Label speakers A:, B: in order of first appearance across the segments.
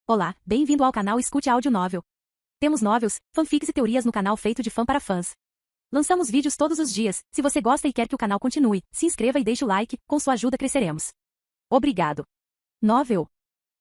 A: Olá, bem-vindo ao canal Escute Áudio Novel. Temos novels, fanfics e teorias no canal feito de fã para fãs. Lançamos vídeos todos os dias. Se você gosta e quer que o canal continue, se inscreva e deixe o like, com sua ajuda cresceremos. Obrigado. Novel.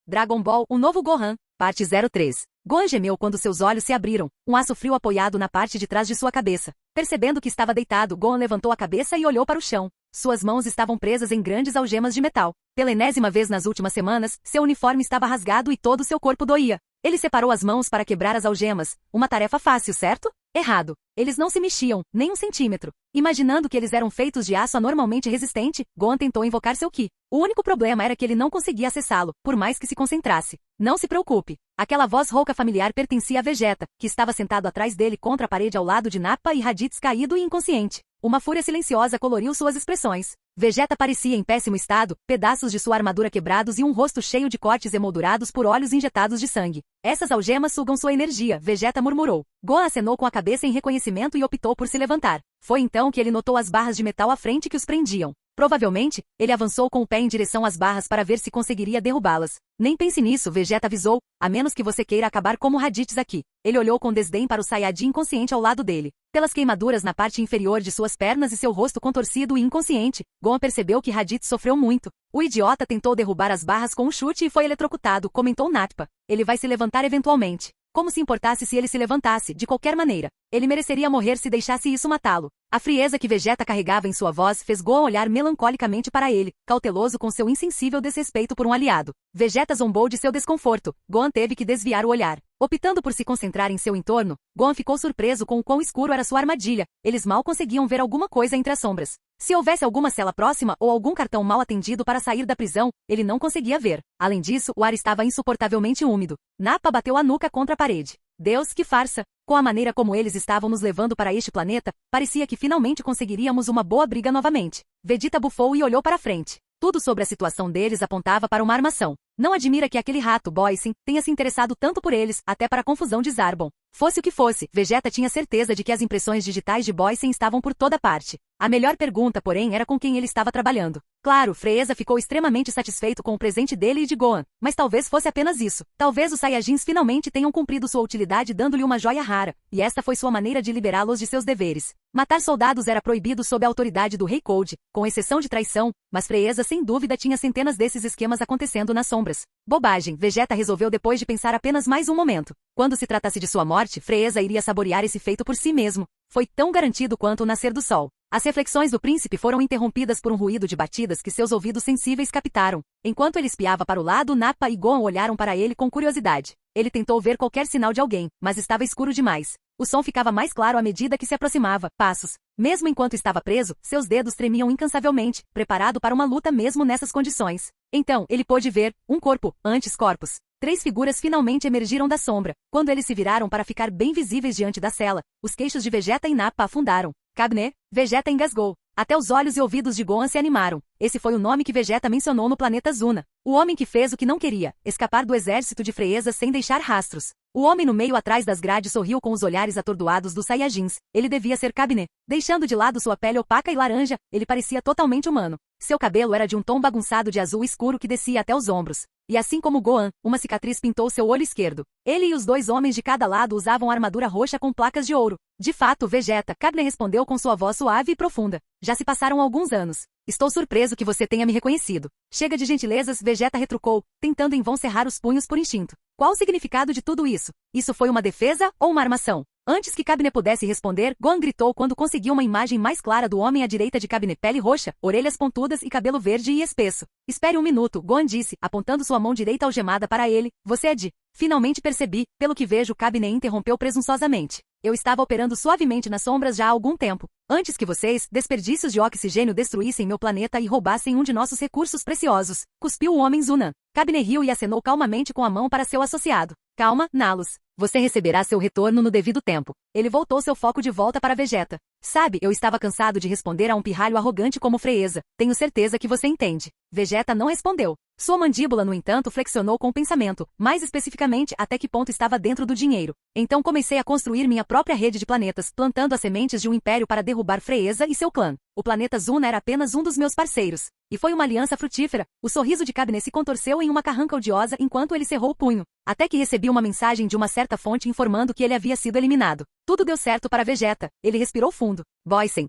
A: Dragon Ball, o novo Gohan, parte 03. Gohan gemeu quando seus olhos se abriram, um aço frio apoiado na parte de trás de sua cabeça. Percebendo que estava deitado, Gohan levantou a cabeça e olhou para o chão. Suas mãos estavam presas em grandes algemas de metal. Pela enésima vez nas últimas semanas, seu uniforme estava rasgado e todo seu corpo doía. Ele separou as mãos para quebrar as algemas. Uma tarefa fácil, certo? Errado. Eles não se mexiam, nem um centímetro. Imaginando que eles eram feitos de aço anormalmente resistente, Gohan tentou invocar seu Ki. O único problema era que ele não conseguia acessá-lo, por mais que se concentrasse. Não se preocupe. Aquela voz rouca familiar pertencia a Vegeta, que estava sentado atrás dele contra a parede ao lado de Nappa e Raditz caído e inconsciente. Uma fúria silenciosa coloriu suas expressões. Vegeta parecia em péssimo estado, pedaços de sua armadura quebrados e um rosto cheio de cortes emoldurados por olhos injetados de sangue. Essas algemas sugam sua energia, Vegeta murmurou. Gohan acenou com a cabeça em reconhecimento e optou por se levantar. Foi então que ele notou as barras de metal à frente que os prendiam. Provavelmente, ele avançou com o pé em direção às barras para ver se conseguiria derrubá-las. Nem pense nisso, Vegeta avisou, a menos que você queira acabar como Raditz aqui. Ele olhou com desdém para o Saiyajin inconsciente ao lado dele. Pelas queimaduras na parte inferior de suas pernas e seu rosto contorcido e inconsciente, Gohan percebeu que Raditz sofreu muito. O idiota tentou derrubar as barras com um chute e foi eletrocutado, comentou Nappa. Ele vai se levantar eventualmente. Como se importasse se ele se levantasse, de qualquer maneira. Ele mereceria morrer se deixasse isso matá-lo. A frieza que Vegeta carregava em sua voz fez Gohan olhar melancolicamente para ele, cauteloso com seu insensível desrespeito por um aliado. Vegeta zombou de seu desconforto. Gohan teve que desviar o olhar. Optando por se concentrar em seu entorno, Gohan ficou surpreso com o quão escuro era sua armadilha. Eles mal conseguiam ver alguma coisa entre as sombras. Se houvesse alguma cela próxima ou algum cartão mal atendido para sair da prisão, ele não conseguia ver. Além disso, o ar estava insuportavelmente úmido. Nappa bateu a nuca contra a parede. Deus, que farsa! Com a maneira como eles estavam nos levando para este planeta, parecia que finalmente conseguiríamos uma boa briga novamente. Vegeta bufou e olhou para frente. Tudo sobre a situação deles apontava para uma armação. Não admira que aquele rato, Boysen, tenha se interessado tanto por eles, até para a confusão de Zarbon. Fosse o que fosse, Vegeta tinha certeza de que as impressões digitais de Boysen estavam por toda parte. A melhor pergunta, porém, era com quem ele estava trabalhando. Claro, Freeza ficou extremamente satisfeito com o presente dele e de Gohan, mas talvez fosse apenas isso. Talvez os Saiyajins finalmente tenham cumprido sua utilidade dando-lhe uma joia rara, e esta foi sua maneira de liberá-los de seus deveres. Matar soldados era proibido sob a autoridade do Rei Cold, com exceção de traição, mas Freeza sem dúvida tinha centenas desses esquemas acontecendo nas sombras. Bobagem, Vegeta resolveu depois de pensar apenas mais um momento. Quando se tratasse de sua morte, Freeza iria saborear esse feito por si mesmo. Foi tão garantido quanto o nascer do sol. As reflexões do príncipe foram interrompidas por um ruído de batidas que seus ouvidos sensíveis captaram. Enquanto ele espiava para o lado, Nappa e Gohan olharam para ele com curiosidade. Ele tentou ver qualquer sinal de alguém, mas estava escuro demais. O som ficava mais claro à medida que se aproximava, passos. Mesmo enquanto estava preso, seus dedos tremiam incansavelmente, preparado para uma luta mesmo nessas condições. Então, ele pôde ver, um corpo, antes corpos. 3 figuras finalmente emergiram da sombra. Quando eles se viraram para ficar bem visíveis diante da cela, os queixos de Vegeta e Nappa afundaram. Cabné, Vegeta engasgou. Até os olhos e ouvidos de Gohan se animaram. Esse foi o nome que Vegeta mencionou no planeta Zuna. O homem que fez o que não queria, escapar do exército de Freeza sem deixar rastros. O homem no meio atrás das grades sorriu com os olhares atordoados dos Saiyajins. Ele devia ser Cabné. Deixando de lado sua pele opaca e laranja, ele parecia totalmente humano. Seu cabelo era de um tom bagunçado de azul escuro que descia até os ombros. E assim como Gohan, uma cicatriz pintou seu olho esquerdo. Ele e os 2 homens de cada lado usavam armadura roxa com placas de ouro. De fato, Vegeta, Cabné respondeu com sua voz suave e profunda. Já se passaram alguns anos. Estou surpreso que você tenha me reconhecido. Chega de gentilezas, Vegeta retrucou, tentando em vão cerrar os punhos por instinto. Qual o significado de tudo isso? Isso foi uma defesa ou uma armação? Antes que Cabné pudesse responder, Gohan gritou quando conseguiu uma imagem mais clara do homem à direita de Cabné, pele roxa, orelhas pontudas e cabelo verde e espesso. Espere um minuto, Gohan disse, apontando sua mão direita algemada para ele. Você é de... Finalmente percebi, pelo que vejo, Cabné interrompeu presunçosamente. Eu estava operando suavemente nas sombras já há algum tempo. Antes que vocês, desperdícios de oxigênio, destruíssem meu planeta e roubassem um de nossos recursos preciosos. Cuspiu o homem Zunan. Cabné riu e acenou calmamente com a mão para seu associado. Calma, Nalos. Você receberá seu retorno no devido tempo. Ele voltou seu foco de volta para Vegeta. Sabe, eu estava cansado de responder a um pirralho arrogante como Freeza. Tenho certeza que você entende. Vegeta não respondeu. Sua mandíbula, no entanto, flexionou com o pensamento, mais especificamente até que ponto estava dentro do dinheiro. Então comecei a construir minha própria rede de planetas, plantando as sementes de um império para derrubar Freeza e seu clã. O planeta Zuna era apenas um dos meus parceiros. E foi uma aliança frutífera. O sorriso de Cabné se contorceu em uma carranca odiosa enquanto ele cerrou o punho. Até que recebi uma mensagem de uma certa fonte informando que ele havia sido eliminado. Tudo deu certo para Vegeta. Ele respirou fundo. Boysen.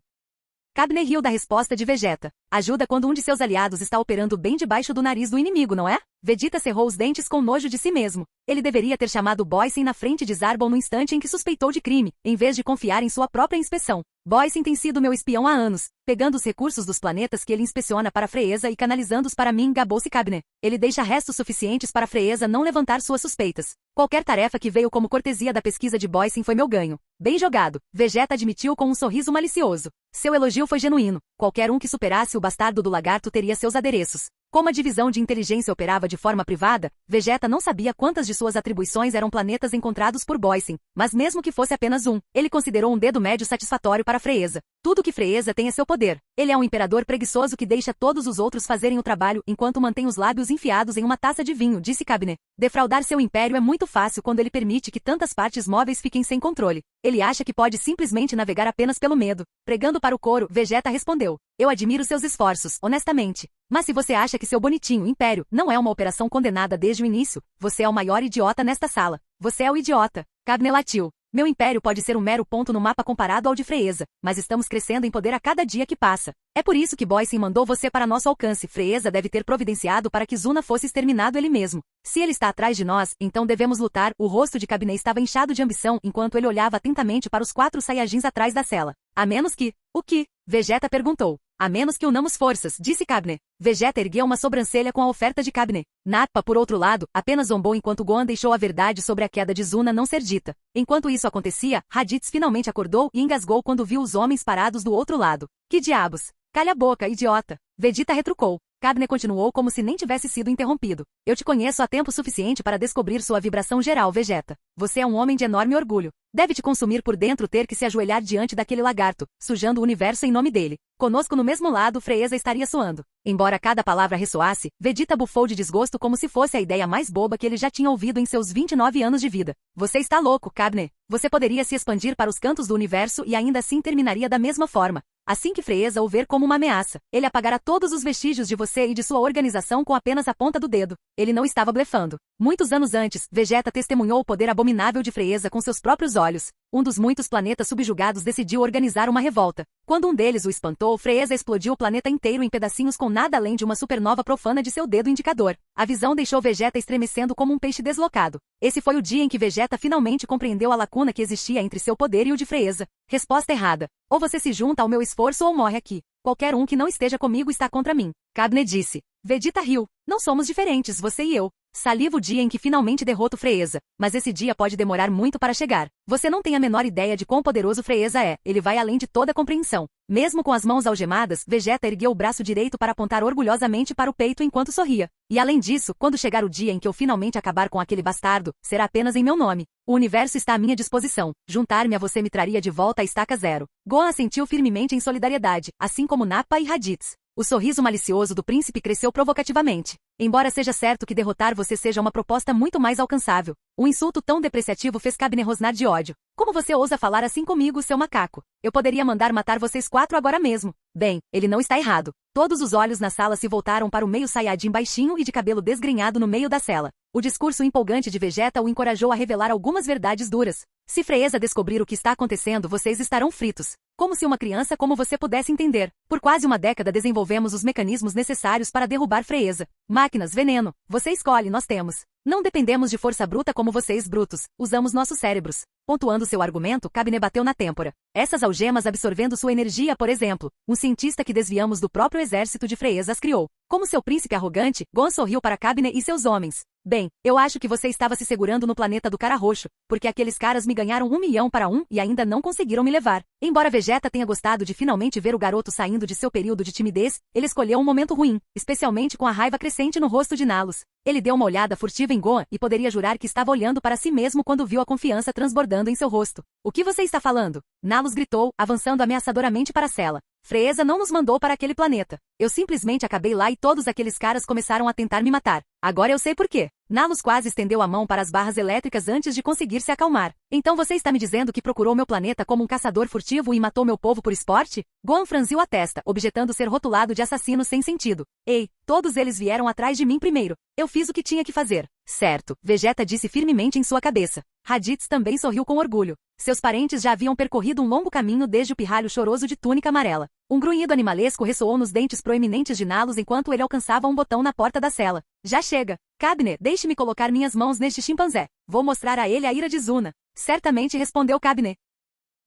A: Cabné riu da resposta de Vegeta. Ajuda quando um de seus aliados está operando bem debaixo do nariz do inimigo, não é? Vegeta cerrou os dentes com nojo de si mesmo. Ele deveria ter chamado Boysen na frente de Zarbon no instante em que suspeitou de crime, em vez de confiar em sua própria inspeção. Boysen tem sido meu espião há anos, pegando os recursos dos planetas que ele inspeciona para Freeza e canalizando-os para mim, gabou-se Cabné. Ele deixa restos suficientes para Freeza não levantar suas suspeitas. Qualquer tarefa que veio como cortesia da pesquisa de Boysen foi meu ganho. Bem jogado, Vegeta admitiu com um sorriso malicioso. Seu elogio foi genuíno. Qualquer um que superasse o bastardo do lagarto teria seus adereços. Como a divisão de inteligência operava de forma privada, Vegeta não sabia quantas de suas atribuições eram planetas encontrados por Boysen, mas mesmo que fosse apenas um, ele considerou um dedo médio satisfatório para Freeza. Tudo que Freeza tem é seu poder. Ele é um imperador preguiçoso que deixa todos os outros fazerem o trabalho enquanto mantém os lábios enfiados em uma taça de vinho, disse Cabné. Defraudar seu império é muito fácil quando ele permite que tantas partes móveis fiquem sem controle. Ele acha que pode simplesmente navegar apenas pelo medo. Pregando para o coro, Vegeta respondeu. Eu admiro seus esforços, honestamente. Mas se você acha que seu bonitinho império não é uma operação condenada desde o início, você é o maior idiota nesta sala. Você é o idiota. Cabné latiu. Meu império pode ser um mero ponto no mapa comparado ao de Freeza, mas estamos crescendo em poder a cada dia que passa. É por isso que Boysen mandou você para nosso alcance. Freeza deve ter providenciado para que Zuna fosse exterminado ele mesmo. Se ele está atrás de nós, então devemos lutar. O rosto de Cabné estava inchado de ambição enquanto ele olhava atentamente para os 4 Saiyajins atrás da cela. A menos que... O que? Vegeta perguntou. A menos que unamos forças, disse Cabné. Vegeta ergueu uma sobrancelha com a oferta de Cabné. Nappa, por outro lado, apenas zombou enquanto Gohan deixou a verdade sobre a queda de Zuna não ser dita. Enquanto isso acontecia, Raditz finalmente acordou e engasgou quando viu os homens parados do outro lado. Que diabos? Calha a boca, idiota. Vegeta retrucou. Cabné continuou como se nem tivesse sido interrompido. Eu te conheço há tempo suficiente para descobrir sua vibração geral, Vegeta. Você é um homem de enorme orgulho. Deve te consumir por dentro ter que se ajoelhar diante daquele lagarto, sujando o universo em nome dele. Conosco no mesmo lado, Freeza estaria suando. Embora cada palavra ressoasse, Vegeta bufou de desgosto como se fosse a ideia mais boba que ele já tinha ouvido em seus 29 anos de vida. Você está louco, Cabné. Você poderia se expandir para os cantos do universo e ainda assim terminaria da mesma forma. Assim que Freeza o ver como uma ameaça, ele apagará todos os vestígios de você e de sua organização com apenas a ponta do dedo. Ele não estava blefando. Muitos anos antes, Vegeta testemunhou o poder abominável de Freeza com seus próprios olhos. Um dos muitos planetas subjugados decidiu organizar uma revolta. Quando um deles o espantou, Freeza explodiu o planeta inteiro em pedacinhos com nada além de uma supernova profana de seu dedo indicador. A visão deixou Vegeta estremecendo como um peixe deslocado. Esse foi o dia em que Vegeta finalmente compreendeu a lacuna que existia entre seu poder e o de Freeza. Resposta errada. Ou você se junta ao meu esforço ou morre aqui. Qualquer um que não esteja comigo está contra mim. Cabné disse. Vegeta riu. Não somos diferentes, você e eu. Saliva o dia em que finalmente derroto Freeza, mas esse dia pode demorar muito para chegar. Você não tem a menor ideia de quão poderoso Freeza é, ele vai além de toda compreensão. Mesmo com as mãos algemadas, Vegeta ergueu o braço direito para apontar orgulhosamente para o peito enquanto sorria. E além disso, quando chegar o dia em que eu finalmente acabar com aquele bastardo, será apenas em meu nome. O universo está à minha disposição. Juntar-me a você me traria de volta à estaca zero. Gohan assentiu firmemente em solidariedade, assim como Nappa e Raditz. O sorriso malicioso do príncipe cresceu provocativamente. Embora seja certo que derrotar você seja uma proposta muito mais alcançável, um insulto tão depreciativo fez Cabné rosnar de ódio. Como você ousa falar assim comigo, seu macaco? Eu poderia mandar matar vocês 4 agora mesmo. Bem, ele não está errado. Todos os olhos na sala se voltaram para o meio Saiyajin baixinho e de cabelo desgrenhado no meio da cela. O discurso empolgante de Vegeta o encorajou a revelar algumas verdades duras. Se Freeza descobrir o que está acontecendo, vocês estarão fritos. Como se uma criança como você pudesse entender. Por quase uma década desenvolvemos os mecanismos necessários para derrubar Freeza. Máquinas, veneno. Você escolhe, nós temos. Não dependemos de força bruta como vocês, brutos. Usamos nossos cérebros. Pontuando seu argumento, Cabné bateu na têmpora. Essas algemas absorvendo sua energia, por exemplo. Um cientista que desviamos do próprio exército de Freeza as criou. Como seu príncipe arrogante, Gon sorriu para Cabné e seus homens. Bem, eu acho que você estava se segurando no planeta do cara roxo, porque aqueles caras me ganharam 1 milhão para 1 e ainda não conseguiram me levar. Embora Vegeta tenha gostado de finalmente ver o garoto saindo de seu período de timidez, ele escolheu um momento ruim, especialmente com a raiva crescente no rosto de Nalos. Ele deu uma olhada furtiva em Gohan e poderia jurar que estava olhando para si mesmo quando viu a confiança transbordando em seu rosto. O que você está falando? Nalos gritou, avançando ameaçadoramente para a cela. Freeza não nos mandou para aquele planeta. Eu simplesmente acabei lá e todos aqueles caras começaram a tentar me matar. Agora eu sei por quê. Nalos quase estendeu a mão para as barras elétricas antes de conseguir se acalmar. Então você está me dizendo que procurou meu planeta como um caçador furtivo e matou meu povo por esporte? Gohan franziu a testa, objetando ser rotulado de assassino sem sentido. Ei, todos eles vieram atrás de mim primeiro. Eu fiz o que tinha que fazer. Certo, Vegeta disse firmemente em sua cabeça. Raditz também sorriu com orgulho. Seus parentes já haviam percorrido um longo caminho desde o pirralho choroso de túnica amarela. Um grunhido animalesco ressoou nos dentes proeminentes de Nalos enquanto ele alcançava um botão na porta da cela. Já chega. Cabne, deixe-me colocar minhas mãos neste chimpanzé. Vou mostrar a ele a ira de Zuna. Certamente, respondeu Cabne.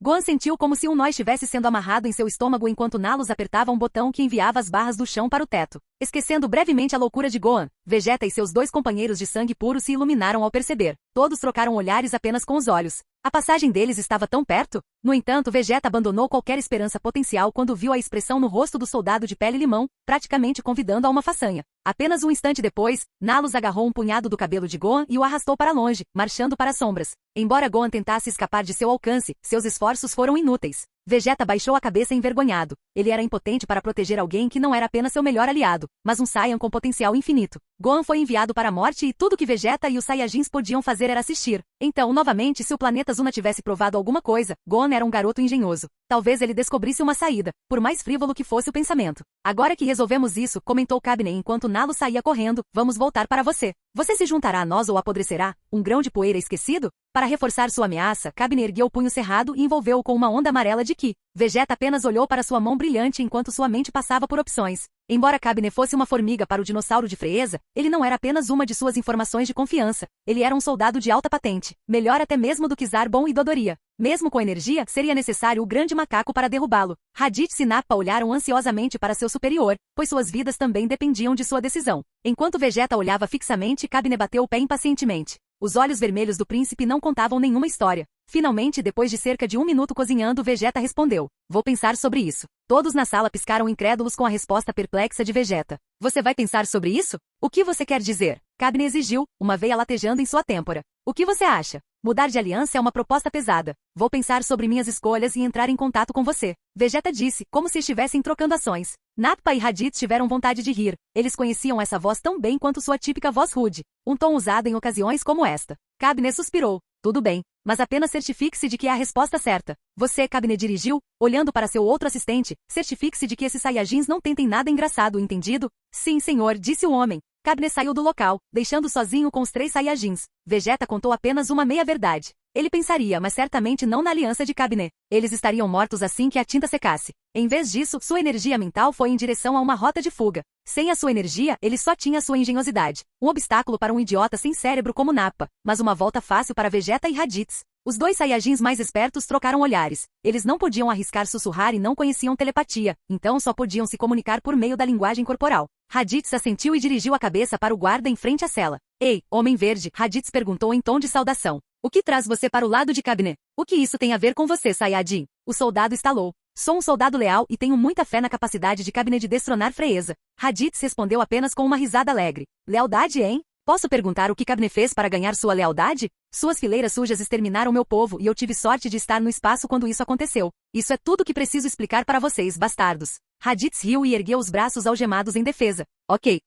A: Gohan sentiu como se um nó estivesse sendo amarrado em seu estômago enquanto Nalos apertava um botão que enviava as barras do chão para o teto. Esquecendo brevemente a loucura de Gohan, Vegeta e seus dois companheiros de sangue puro se iluminaram ao perceber. Todos trocaram olhares apenas com os olhos. A passagem deles estava tão perto? No entanto, Vegeta abandonou qualquer esperança potencial quando viu a expressão no rosto do soldado de pele limão, praticamente convidando a uma façanha. Apenas um instante depois, Nalos agarrou um punhado do cabelo de Gohan e o arrastou para longe, marchando para as sombras. Embora Gohan tentasse escapar de seu alcance, seus esforços foram inúteis. Vegeta baixou a cabeça envergonhado. Ele era impotente para proteger alguém que não era apenas seu melhor aliado, mas um Saiyan com potencial infinito. Gohan foi enviado para a morte e tudo que Vegeta e os Saiyajins podiam fazer era assistir. Então, novamente, se o planeta Zuna tivesse provado alguma coisa, Gohan era um garoto engenhoso. Talvez ele descobrisse uma saída, por mais frívolo que fosse o pensamento. Agora que resolvemos isso, comentou Cabne enquanto Nalo saía correndo, vamos voltar para você. Você se juntará a nós ou apodrecerá? Um grão de poeira esquecido? Para reforçar sua ameaça, Cabne ergueu o punho cerrado e envolveu-o com uma onda amarela de Ki. Vegeta apenas olhou para sua mão brilhante enquanto sua mente passava por opções. Embora Cabne fosse uma formiga para o dinossauro de Frieza, ele não era apenas uma de suas informações de confiança. Ele era um soldado de alta patente, melhor até mesmo do que Zarbon e Dodoria. Mesmo com energia, seria necessário o grande macaco para derrubá-lo. Raditz e Nappa olharam ansiosamente para seu superior, pois suas vidas também dependiam de sua decisão. Enquanto Vegeta olhava fixamente, Cabne bateu o pé impacientemente. Os olhos vermelhos do príncipe não contavam nenhuma história. Finalmente, depois de cerca de 1 minuto cozinhando, Vegeta respondeu. Vou pensar sobre isso. Todos na sala piscaram incrédulos com a resposta perplexa de Vegeta. Você vai pensar sobre isso? O que você quer dizer? Cabne exigiu, uma veia latejando em sua têmpora. O que você acha? Mudar de aliança é uma proposta pesada. Vou pensar sobre minhas escolhas e entrar em contato com você. Vegeta disse, como se estivessem trocando ações. Nappa e Raditz tiveram vontade de rir. Eles conheciam essa voz tão bem quanto sua típica voz rude. Um tom usado em ocasiões como esta. Cabne suspirou. Tudo bem, mas apenas certifique-se de que é a resposta certa. Você, Cabne dirigiu, olhando para seu outro assistente, certifique-se de que esses Saiyajins não tentem nada engraçado, entendido? Sim, senhor, disse o homem. Cabne saiu do local, deixando sozinho com os 3 Saiyajins. Vegeta contou apenas uma meia-verdade. Ele pensaria, mas certamente não na aliança de Cabne. Eles estariam mortos assim que a tinta secasse. Em vez disso, sua energia mental foi em direção a uma rota de fuga. Sem a sua energia, ele só tinha sua engenhosidade. Um obstáculo para um idiota sem cérebro como Nappa, mas uma volta fácil para Vegeta e Raditz. Os 2 Saiyajins mais espertos trocaram olhares. Eles não podiam arriscar sussurrar e não conheciam telepatia, então só podiam se comunicar por meio da linguagem corporal. Raditz assentiu e dirigiu a cabeça para o guarda em frente à cela. Ei, Homem Verde, Raditz perguntou em tom de saudação. O que traz você para o lado de Cabne? O que isso tem a ver com você, Saiyajin? O soldado estalou. Sou um soldado leal e tenho muita fé na capacidade de Cabne de destronar Frieza. Raditz respondeu apenas com uma risada alegre. Lealdade, hein? Posso perguntar o que Cabne fez para ganhar sua lealdade? Suas fileiras sujas exterminaram meu povo e eu tive sorte de estar no espaço quando isso aconteceu. Isso é tudo que preciso explicar para vocês, bastardos. Raditz riu e ergueu os braços algemados em defesa. Ok.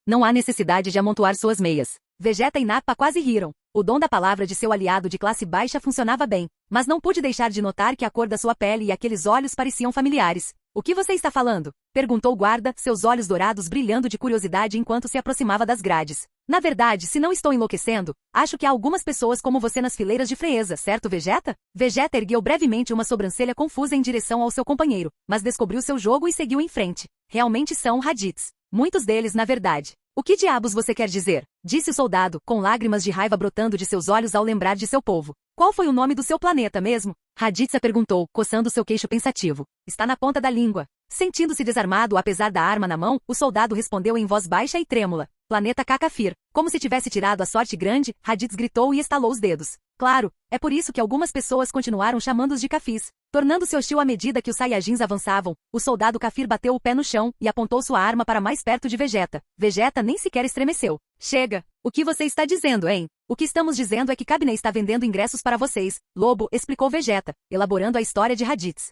A: Não há necessidade de amontoar suas meias. Vegeta e Nappa quase riram. O dom da palavra de seu aliado de classe baixa funcionava bem, mas não pude deixar de notar que a cor da sua pele e aqueles olhos pareciam familiares. O que você está falando? Perguntou o guarda, seus olhos dourados brilhando de curiosidade enquanto se aproximava das grades. Na verdade, se não estou enlouquecendo, acho que há algumas pessoas como você nas fileiras de Frieza, certo, Vegeta? Vegeta ergueu brevemente uma sobrancelha confusa em direção ao seu companheiro, mas descobriu seu jogo e seguiu em frente. Realmente são Raditz. Muitos deles, na verdade. O que diabos você quer dizer? Disse o soldado, com lágrimas de raiva brotando de seus olhos ao lembrar de seu povo. Qual foi o nome do seu planeta mesmo? Raditz perguntou, coçando seu queixo pensativo. Está na ponta da língua. Sentindo-se desarmado apesar da arma na mão, o soldado respondeu em voz baixa e trêmula. Planeta Kakafir. Como se tivesse tirado a sorte grande, Raditz gritou e estalou os dedos. Claro, é por isso que algumas pessoas continuaram chamando-os de Kafis. Tornando-se hostil à medida que os Saiyajins avançavam, o soldado Kafir bateu o pé no chão e apontou sua arma para mais perto de Vegeta. Vegeta nem sequer estremeceu. Chega! O que você está dizendo, hein? O que estamos dizendo é que Cabne está vendendo ingressos para vocês, Lobo, explicou Vegeta, elaborando a história de Raditz.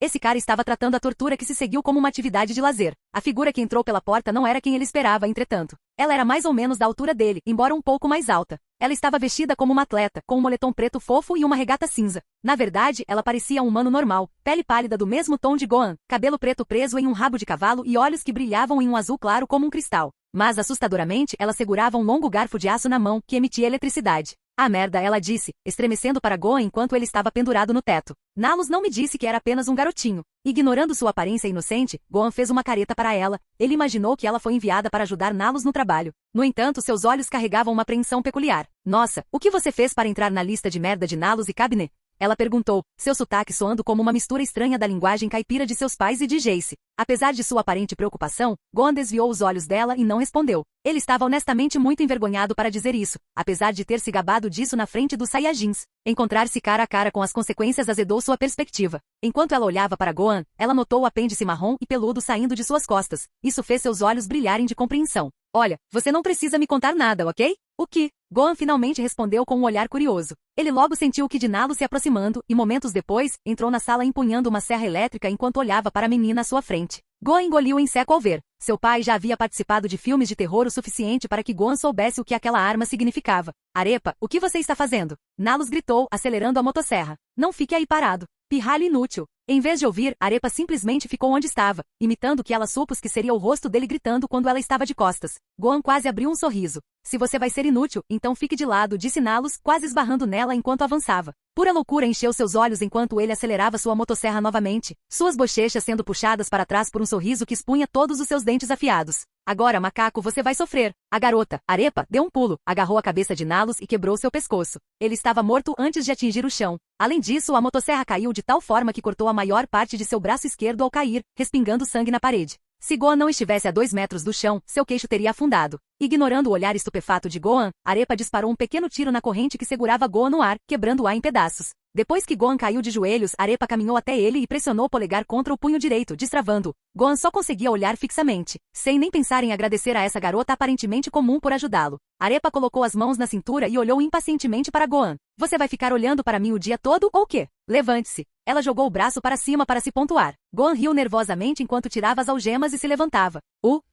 A: Esse cara estava tratando a tortura que se seguiu como uma atividade de lazer. A figura que entrou pela porta não era quem ele esperava, entretanto. Ela era mais ou menos da altura dele, embora um pouco mais alta. Ela estava vestida como uma atleta, com um moletom preto fofo e uma regata cinza. Na verdade, ela parecia um humano normal, pele pálida do mesmo tom de Gohan, cabelo preto preso em um rabo de cavalo e olhos que brilhavam em um azul claro como um cristal. Mas, assustadoramente, ela segurava um longo garfo de aço na mão, que emitia eletricidade. Ah merda, ela disse, estremecendo para Gohan enquanto ele estava pendurado no teto. Nalos não me disse que era apenas um garotinho. Ignorando sua aparência inocente, Gohan fez uma careta para ela. Ele imaginou que ela foi enviada para ajudar Nalos no trabalho. No entanto, seus olhos carregavam uma apreensão peculiar. Nossa, o que você fez para entrar na lista de merda de Nalos e Cabné? Ela perguntou, seu sotaque soando como uma mistura estranha da linguagem caipira de seus pais e de Jace. Apesar de sua aparente preocupação, Gohan desviou os olhos dela e não respondeu. Ele estava honestamente muito envergonhado para dizer isso, apesar de ter se gabado disso na frente dos Saiyajins. Encontrar-se cara a cara com as consequências azedou sua perspectiva. Enquanto ela olhava para Gohan, ela notou o apêndice marrom e peludo saindo de suas costas. Isso fez seus olhos brilharem de compreensão. Olha, você não precisa me contar nada, ok? O que? Gohan finalmente respondeu com um olhar curioso. Ele logo sentiu o Kid Nalos se aproximando e momentos depois, entrou na sala empunhando uma serra elétrica enquanto olhava para a menina à sua frente. Gohan engoliu em seco ao ver. Seu pai já havia participado de filmes de terror o suficiente para que Gohan soubesse o que aquela arma significava. Arepa, o que você está fazendo? Nalos gritou, acelerando a motosserra. Não fique aí parado. Pirralho inútil. Em vez de ouvir, Arepa simplesmente ficou onde estava, imitando o que ela supôs que seria o rosto dele gritando quando ela estava de costas. Gohan quase abriu um sorriso. Se você vai ser inútil, então fique de lado, disse Nalos, quase esbarrando nela enquanto avançava. Pura loucura encheu seus olhos enquanto ele acelerava sua motosserra novamente, suas bochechas sendo puxadas para trás por um sorriso que expunha todos os seus dentes afiados. Agora, macaco, você vai sofrer. A garota, Arepa, deu um pulo, agarrou a cabeça de Nalos e quebrou seu pescoço. Ele estava morto antes de atingir o chão. Além disso, a motosserra caiu de tal forma que cortou a maior parte de seu braço esquerdo ao cair, respingando sangue na parede. Se Gohan não estivesse a 2 metros do chão, seu queixo teria afundado. Ignorando o olhar estupefato de Gohan, Arepa disparou um pequeno tiro na corrente que segurava Gohan no ar, quebrando-a em pedaços. Depois que Gohan caiu de joelhos, Arepa caminhou até ele e pressionou o polegar contra o punho direito, destravando-o. Gohan só conseguia olhar fixamente, sem nem pensar em agradecer a essa garota aparentemente comum por ajudá-lo. Arepa colocou as mãos na cintura e olhou impacientemente para Gohan. Você vai ficar olhando para mim o dia todo ou quê? Levante-se. Ela jogou o braço para cima para se pontuar. Gohan riu nervosamente enquanto tirava as algemas e se levantava.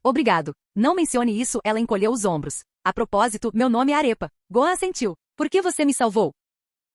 A: Obrigado. Não mencione isso, ela encolheu os ombros. A propósito, meu nome é Arepa. Gohan assentiu. Por que você me salvou?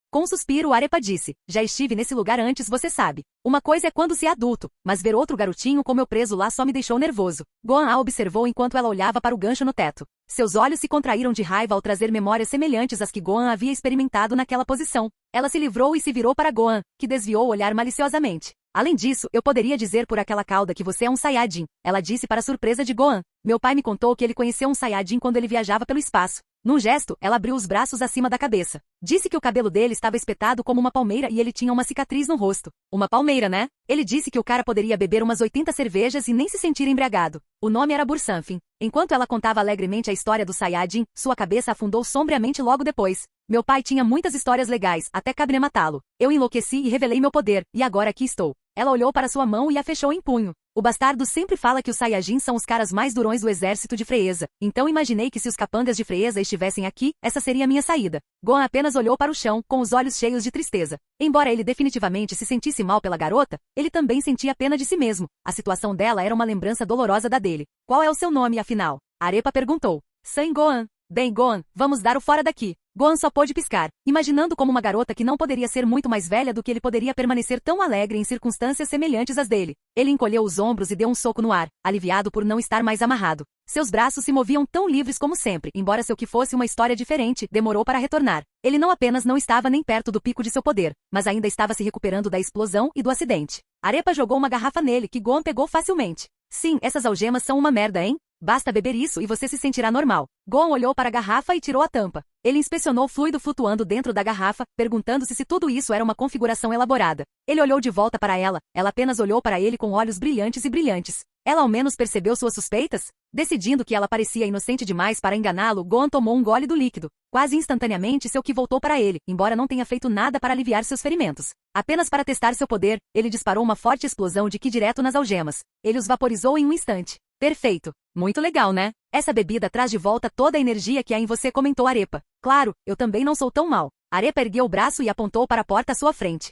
A: Com um suspiro, Arepa disse, já estive nesse lugar antes, você sabe. Uma coisa é quando se é adulto, mas ver outro garotinho como eu preso lá só me deixou nervoso. Gohan a observou enquanto ela olhava para o gancho no teto. Seus olhos se contraíram de raiva ao trazer memórias semelhantes às que Gohan havia experimentado naquela posição. Ela se livrou e se virou para Gohan, que desviou o olhar maliciosamente. Além disso, eu poderia dizer por aquela cauda que você é um Saiyajin, ela disse para a surpresa de Gohan. Meu pai me contou que ele conheceu um Saiyajin quando ele viajava pelo espaço. Num gesto, ela abriu os braços acima da cabeça. Disse que o cabelo dele estava espetado como uma palmeira e ele tinha uma cicatriz no rosto. Uma palmeira, né? Ele disse que o cara poderia beber umas 80 cervejas e nem se sentir embriagado. O nome era Bursanfin. Enquanto ela contava alegremente a história do Saiyajin, sua cabeça afundou sombriamente logo depois. Meu pai tinha muitas histórias legais, até Cabné matá-lo. Eu enlouqueci e revelei meu poder, e agora aqui estou. Ela olhou para sua mão e a fechou em punho. O bastardo sempre fala que os Saiyajins são os caras mais durões do exército de Frieza, então imaginei que se os capangas de Frieza estivessem aqui, essa seria minha saída. Gohan apenas olhou para o chão, com os olhos cheios de tristeza. Embora ele definitivamente se sentisse mal pela garota, ele também sentia pena de si mesmo. A situação dela era uma lembrança dolorosa da dele. Qual é o seu nome, afinal? Arepa perguntou. San Gohan. Bem, Gohan, vamos dar o fora daqui. Gohan só pôde piscar, imaginando como uma garota que não poderia ser muito mais velha do que ele poderia permanecer tão alegre em circunstâncias semelhantes às dele. Ele encolheu os ombros e deu um soco no ar, aliviado por não estar mais amarrado. Seus braços se moviam tão livres como sempre, embora seu que fosse uma história diferente, demorou para retornar. Ele não apenas não estava nem perto do pico de seu poder, mas ainda estava se recuperando da explosão e do acidente. Arepa jogou uma garrafa nele que Gohan pegou facilmente. Sim, essas algemas são uma merda, hein? Basta beber isso e você se sentirá normal. Gohan olhou para a garrafa e tirou a tampa. Ele inspecionou o fluido flutuando dentro da garrafa, perguntando-se se tudo isso era uma configuração elaborada. Ele olhou de volta para ela apenas olhou para ele com olhos brilhantes e brilhantes. Ela ao menos percebeu suas suspeitas? Decidindo que ela parecia inocente demais para enganá-lo, Gohan tomou um gole do líquido. Quase instantaneamente seu ki voltou para ele, embora não tenha feito nada para aliviar seus ferimentos. Apenas para testar seu poder, ele disparou uma forte explosão de ki direto nas algemas. Ele os vaporizou em um instante. Perfeito. Muito legal, né? Essa bebida traz de volta toda a energia que há em você, comentou Arepa. Claro, eu também não sou tão mal. Arepa ergueu o braço e apontou para a porta à sua frente.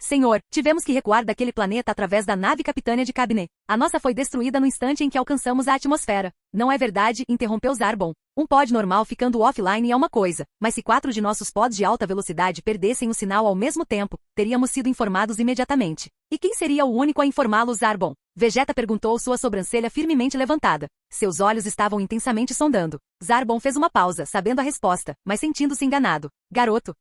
A: Senhor, tivemos que recuar daquele planeta através da nave capitânia de Cabinet. A nossa foi destruída no instante em que alcançamos a atmosfera. Não é verdade, interrompeu Zarbon. Um pod normal ficando offline é uma coisa, mas se 4 de nossos pods de alta velocidade perdessem o sinal ao mesmo tempo, teríamos sido informados imediatamente. E quem seria o único a informá-lo, Zarbon? Vegeta perguntou, sua sobrancelha firmemente levantada. Seus olhos estavam intensamente sondando. Zarbon fez uma pausa, sabendo a resposta, mas sentindo-se enganado. Garoto.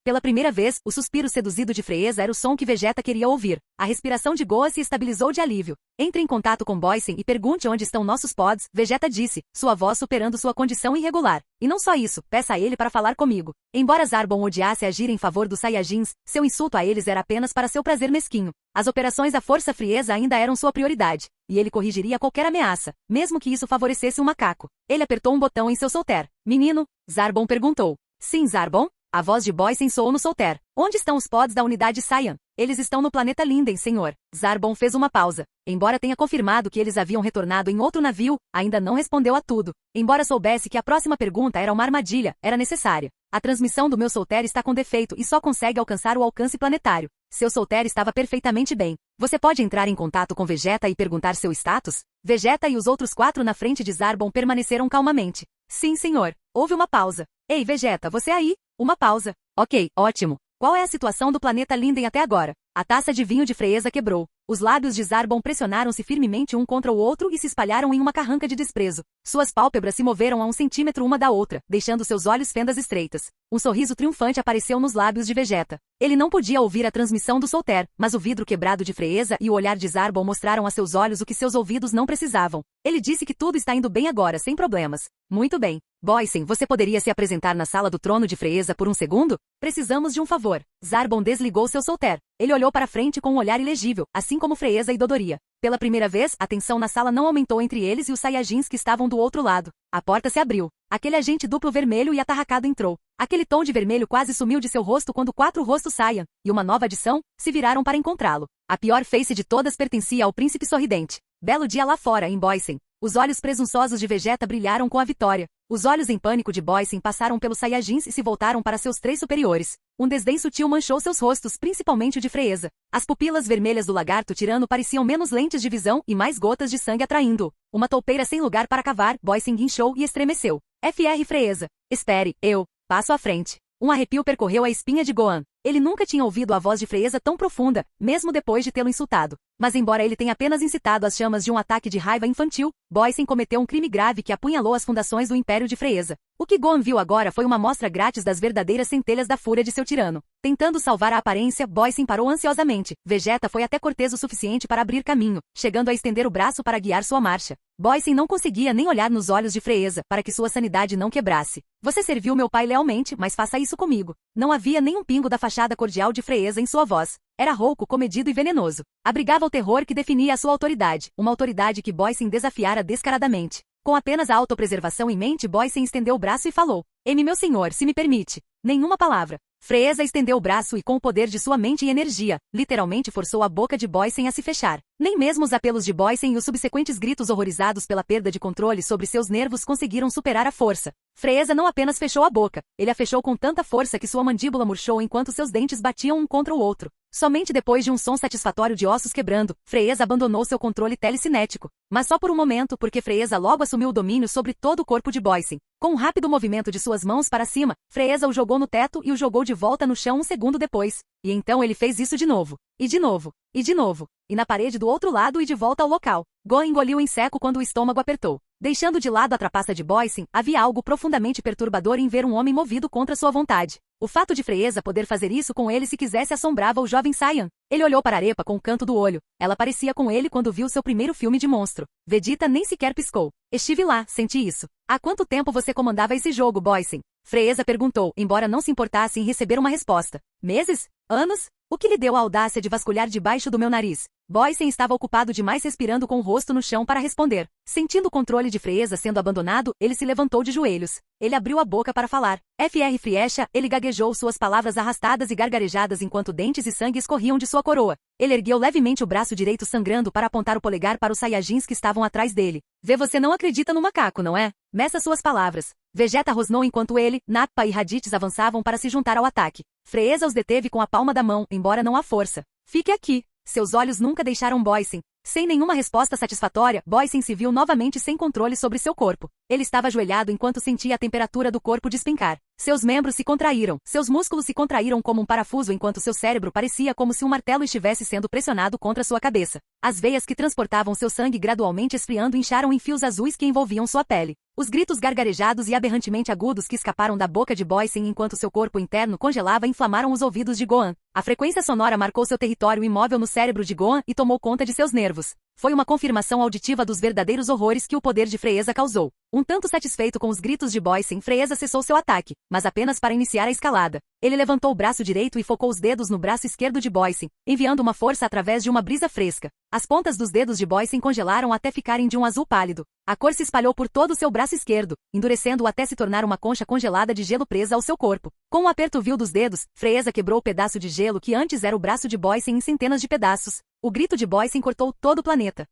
A: Pela primeira vez, o suspiro seduzido de Freeza era o som que Vegeta queria ouvir. A respiração de Gohan se estabilizou de alívio. Entre em contato com Boysen e pergunte onde estão nossos pods, Vegeta disse, sua voz superando sua condição irregular. E não só isso, peça a ele para falar comigo. Embora Zarbon odiasse agir em favor dos Saiyajins, seu insulto a eles era apenas para seu prazer mesquinho. As operações à Força Frieza ainda eram sua prioridade, e ele corrigiria qualquer ameaça, mesmo que isso favorecesse o macaco. Ele apertou um botão em seu solter. Menino? Zarbon perguntou. Sim, Zarbon? A voz de Boysen soou no solter. Onde estão os pods da unidade Saiyan? Eles estão no planeta Linden, senhor. Zarbon fez uma pausa. Embora tenha confirmado que eles haviam retornado em outro navio, ainda não respondeu a tudo. Embora soubesse que a próxima pergunta era uma armadilha, era necessária. A transmissão do meu solter está com defeito e só consegue alcançar o alcance planetário. Seu solter estava perfeitamente bem. Você pode entrar em contato com Vegeta e perguntar seu status? Vegeta e os outros 4 na frente de Zarbon permaneceram calmamente. Sim, senhor. Houve uma pausa. Ei, Vegeta, você aí? Uma pausa. Ok, ótimo. Qual é a situação do planeta Linden até agora? A taça de vinho de Freeza quebrou. Os lábios de Zarbon pressionaram-se firmemente um contra o outro e se espalharam em uma carranca de desprezo. Suas pálpebras se moveram a 1 centímetro uma da outra, deixando seus olhos fendas estreitas. Um sorriso triunfante apareceu nos lábios de Vegeta. Ele não podia ouvir a transmissão do solter, mas o vidro quebrado de Freeza e o olhar de Zarbon mostraram a seus olhos o que seus ouvidos não precisavam. Ele disse que tudo está indo bem agora, sem problemas. Muito bem. Boysen, você poderia se apresentar na sala do trono de Freeza por um segundo? Precisamos de um favor. Zarbon desligou seu solter. Ele olhou para frente com um olhar ilegível, assim como Freeza e Dodoria. Pela primeira vez, a tensão na sala não aumentou entre eles e os Saiyajins que estavam do outro lado. A porta se abriu. Aquele agente duplo vermelho e atarracado entrou. Aquele tom de vermelho quase sumiu de seu rosto quando 4 rostos Saiyan, e uma nova adição, se viraram para encontrá-lo. A pior face de todas pertencia ao príncipe sorridente. Belo dia lá fora, em Boysen. Os olhos presunçosos de Vegeta brilharam com a vitória. Os olhos em pânico de Boysen passaram pelos Saiyajins e se voltaram para seus 3 superiores. Um desdém sutil manchou seus rostos, principalmente o de Freeza. As pupilas vermelhas do lagarto tirano pareciam menos lentes de visão e mais gotas de sangue atraindo-o. Uma toupeira sem lugar para cavar, Boysen guinchou e estremeceu. Fr Freeza. Espere, eu. Passo à frente. Um arrepio percorreu a espinha de Gohan. Ele nunca tinha ouvido a voz de Freeza tão profunda, mesmo depois de tê-lo insultado. Mas embora ele tenha apenas incitado as chamas de um ataque de raiva infantil, Boysen cometeu um crime grave que apunhalou as fundações do Império de Freeza. O que Gohan viu agora foi uma amostra grátis das verdadeiras centelhas da fúria de seu tirano. Tentando salvar a aparência, Boysen parou ansiosamente. Vegeta foi até cortês o suficiente para abrir caminho, chegando a estender o braço para guiar sua marcha. Boysen não conseguia nem olhar nos olhos de Freeza, para que sua sanidade não quebrasse. Você serviu meu pai lealmente, mas faça isso comigo. Não havia nem um pingo da fachada cordial de Freeza em sua voz. Era rouco, comedido e venenoso. Abrigava o terror que definia a sua autoridade, uma autoridade que Boysen desafiara descaradamente. Com apenas a autopreservação em mente, Boysen estendeu o braço e falou. Meu senhor, se me permite. Nenhuma palavra. Freeza estendeu o braço e com o poder de sua mente e energia, literalmente forçou a boca de Boysen a se fechar. Nem mesmo os apelos de Boysen e os subsequentes gritos horrorizados pela perda de controle sobre seus nervos conseguiram superar a força. Freeza não apenas fechou a boca, ele a fechou com tanta força que sua mandíbula murchou enquanto seus dentes batiam um contra o outro. Somente depois de um som satisfatório de ossos quebrando, Freeza abandonou seu controle telecinético. Mas só por um momento, porque Freeza logo assumiu o domínio sobre todo o corpo de Boysen. Com um rápido movimento de suas mãos para cima, Freeza o jogou no teto e o jogou de volta no chão um segundo depois. E então ele fez isso de novo. E de novo. E de novo. E na parede do outro lado e de volta ao local. Gohan engoliu em seco quando o estômago apertou. Deixando de lado a trapaça de Boysen, havia algo profundamente perturbador em ver um homem movido contra sua vontade. O fato de Freeza poder fazer isso com ele se quisesse assombrava o jovem Saiyan. Ele olhou para Arepa com o canto do olho. Ela parecia com ele quando viu seu primeiro filme de monstro. Vegeta nem sequer piscou. Estive lá, senti isso. Há quanto tempo você comandava esse jogo, Boysen? Freeza perguntou, embora não se importasse em receber uma resposta. Meses? Anos? O que lhe deu a audácia de vasculhar debaixo do meu nariz? Boysen estava ocupado demais respirando com o rosto no chão para responder. Sentindo o controle de Freeza sendo abandonado, ele se levantou de joelhos. Ele abriu a boca para falar. Fr Friesha, ele gaguejou suas palavras arrastadas e gargarejadas enquanto dentes e sangue escorriam de sua coroa. Ele ergueu levemente o braço direito sangrando para apontar o polegar para os Saiyajins que estavam atrás dele. Vê, você não acredita no macaco, não é? Meça suas palavras. Vegeta rosnou enquanto ele, Nappa e Raditz avançavam para se juntar ao ataque. Freeza os deteve com a palma da mão, embora não à força. Fique aqui. Seus olhos nunca deixaram Boysen. Sem nenhuma resposta satisfatória, Boysen se viu novamente sem controle sobre seu corpo. Ele estava ajoelhado enquanto sentia a temperatura do corpo despencar. Seus membros se contraíram, seus músculos se contraíram como um parafuso enquanto seu cérebro parecia como se um martelo estivesse sendo pressionado contra sua cabeça. As veias que transportavam seu sangue gradualmente esfriando incharam em fios azuis que envolviam sua pele. Os gritos gargarejados e aberrantemente agudos que escaparam da boca de Boysen enquanto seu corpo interno congelava inflamaram os ouvidos de Gohan. A frequência sonora marcou seu território imóvel no cérebro de Gohan e tomou conta de seus nervos. Foi uma confirmação auditiva dos verdadeiros horrores que o poder de Freeza causou. Um tanto satisfeito com os gritos de Boysen, Freeza cessou seu ataque, mas apenas para iniciar a escalada. Ele levantou o braço direito e focou os dedos no braço esquerdo de Boysen, enviando uma força através de uma brisa fresca. As pontas dos dedos de Boysen congelaram até ficarem de um azul pálido. A cor se espalhou por todo o seu braço esquerdo, endurecendo-o até se tornar uma concha congelada de gelo presa ao seu corpo. Com um aperto vil dos dedos, Freeza quebrou o pedaço de gelo que antes era o braço de Boysen em centenas de pedaços. O grito de Boysen cortou todo o planeta.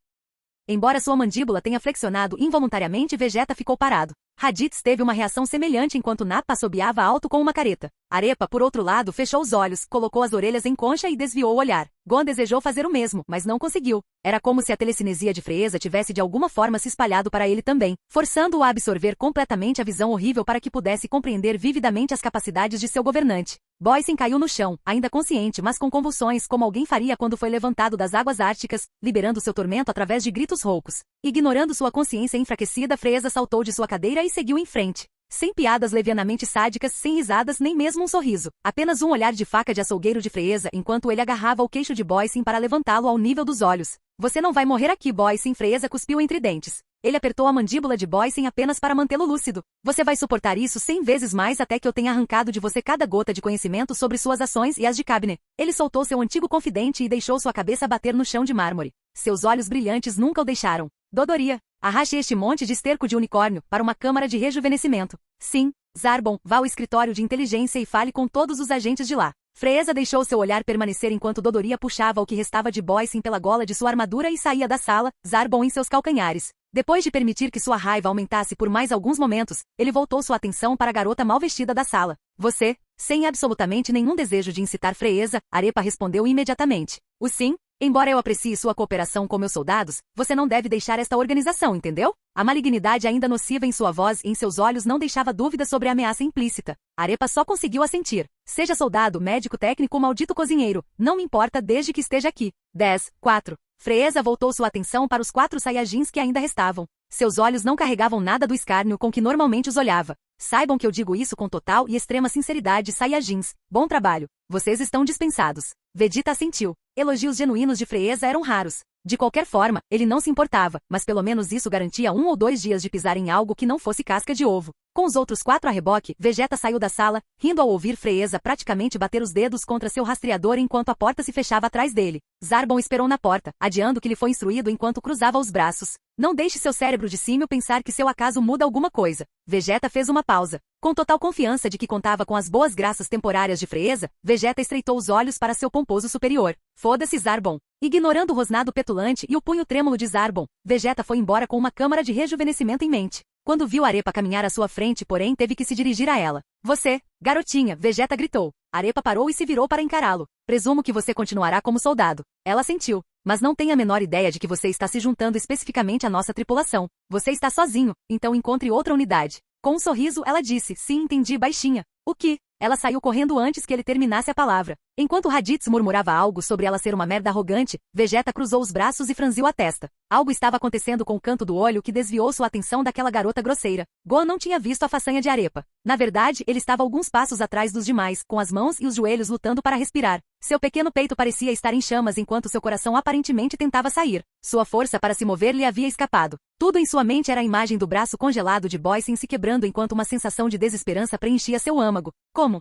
A: Embora sua mandíbula tenha flexionado involuntariamente, Vegeta ficou parado. Raditz teve uma reação semelhante enquanto Nappa assobiava alto com uma careta. Arepa, por outro lado, fechou os olhos, colocou as orelhas em concha e desviou o olhar. Gon desejou fazer o mesmo, mas não conseguiu. Era como se a telecinesia de Freeza tivesse de alguma forma se espalhado para ele também, forçando-o a absorver completamente a visão horrível para que pudesse compreender vividamente as capacidades de seu governante. Boysen caiu no chão, ainda consciente, mas com convulsões, como alguém faria quando foi levantado das águas árticas, liberando seu tormento através de gritos roucos. Ignorando sua consciência enfraquecida, Freeza saltou de sua cadeira e seguiu em frente. Sem piadas levianamente sádicas, sem risadas, nem mesmo um sorriso. Apenas um olhar de faca de açougueiro de Freeza enquanto ele agarrava o queixo de Boysen para levantá-lo ao nível dos olhos. Você não vai morrer aqui, Boysen, Freeza cuspiu entre dentes. Ele apertou a mandíbula de Boysen apenas para mantê-lo lúcido. Você vai suportar isso 100 vezes mais até que eu tenha arrancado de você cada gota de conhecimento sobre suas ações e as de Cabne. Ele soltou seu antigo confidente e deixou sua cabeça bater no chão de mármore. Seus olhos brilhantes nunca o deixaram. Dodoria. Arraste este monte de esterco de unicórnio para uma câmara de rejuvenescimento. Sim, Zarbon, vá ao escritório de inteligência e fale com todos os agentes de lá. Freeza deixou seu olhar permanecer enquanto Dodoria puxava o que restava de Boysen pela gola de sua armadura e saía da sala, Zarbon em seus calcanhares. Depois de permitir que sua raiva aumentasse por mais alguns momentos, ele voltou sua atenção para a garota mal vestida da sala. Você, sem absolutamente nenhum desejo de incitar Freeza, Arepa respondeu imediatamente. O sim? Embora eu aprecie sua cooperação com meus soldados, você não deve deixar esta organização, entendeu? A malignidade ainda nociva em sua voz e em seus olhos não deixava dúvida sobre a ameaça implícita. Arepa só conseguiu assentir. Seja soldado, médico técnico ou maldito cozinheiro, não me importa desde que esteja aqui. 10, 4. Freeza voltou sua atenção para os 4 Saiyajins que ainda restavam. Seus olhos não carregavam nada do escárnio com que normalmente os olhava. Saibam que eu digo isso com total e extrema sinceridade, Saiyajins. Bom trabalho. Vocês estão dispensados. Vegeta assentiu. Elogios genuínos de Freeza eram raros. De qualquer forma, ele não se importava, mas pelo menos isso garantia 1 ou 2 dias de pisar em algo que não fosse casca de ovo. Com os outros 4 a reboque, Vegeta saiu da sala, rindo ao ouvir Freeza praticamente bater os dedos contra seu rastreador enquanto a porta se fechava atrás dele. Zarbon esperou na porta, adiando que lhe foi instruído enquanto cruzava os braços. Não deixe seu cérebro de símio pensar que seu acaso muda alguma coisa. Vegeta fez uma pausa. Com total confiança de que contava com as boas graças temporárias de Freeza, Vegeta estreitou os olhos para seu pomposo superior. Foda-se, Zarbon. Ignorando o rosnado petulante e o punho trêmulo de Zarbon, Vegeta foi embora com uma câmara de rejuvenescimento em mente. Quando viu Arepa caminhar à sua frente, porém, teve que se dirigir a ela. Você, garotinha, Vegeta gritou. Arepa parou e se virou para encará-lo. Presumo que você continuará como soldado. Ela sentiu. Mas não tem a menor ideia de que você está se juntando especificamente à nossa tripulação. Você está sozinho, então encontre outra unidade. Com um sorriso, ela disse, sim, entendi, baixinha. O que? Ela saiu correndo antes que ele terminasse a palavra. Enquanto Raditz murmurava algo sobre ela ser uma merda arrogante, Vegeta cruzou os braços e franziu a testa. Algo estava acontecendo com o canto do olho que desviou sua atenção daquela garota grosseira. Gohan não tinha visto a façanha de Arepa. Na verdade, ele estava alguns passos atrás dos demais, com as mãos e os joelhos lutando para respirar. Seu pequeno peito parecia estar em chamas enquanto seu coração aparentemente tentava sair. Sua força para se mover lhe havia escapado. Tudo em sua mente era a imagem do braço congelado de Boysen se quebrando enquanto uma sensação de desesperança preenchia seu âmago. Como?